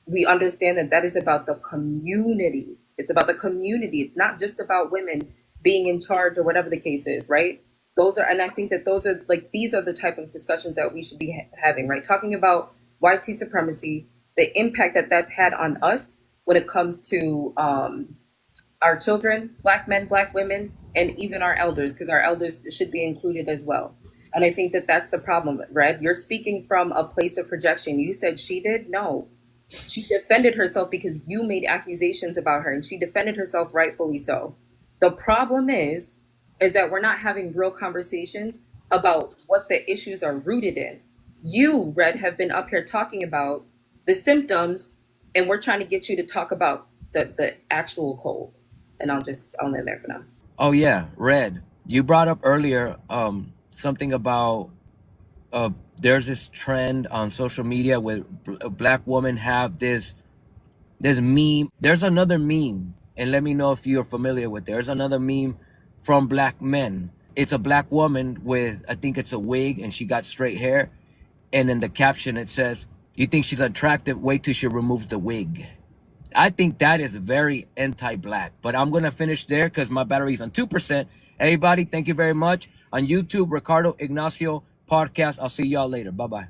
we understand that that is about the community. It's about the community. It's not just about women being in charge or whatever the case is, right? Those are, and I think that those are like, these are the type of discussions that we should be having, right? Talking about YT supremacy, the impact that that's had on us when it comes to our children, Black men, Black women, and even our elders, because our elders should be included as well. And I think that that's the problem, Red. You're speaking from a place of projection. You said she did? No. She defended herself because you made accusations about her, and she defended herself rightfully so. The problem is that we're not having real conversations about what the issues are rooted in. You, Red, have been up here talking about the symptoms, and we're trying to get you to talk about the actual cold. And I'll end there for now. Oh yeah, Red. You brought up earlier something about there's this trend on social media where Black women have this meme. There's another meme, and let me know if you're familiar with it. There's another meme from Black men. It's a Black woman with, I think it's a wig, and she got straight hair. And in the caption it says, "You think she's attractive? Wait till she removes the wig." I think that is very anti-Black. But I'm gonna finish there because my battery's on 2%. Everybody, thank you very much. On YouTube, Ricardo Ignacio Podcast. I'll see y'all later. Bye-bye.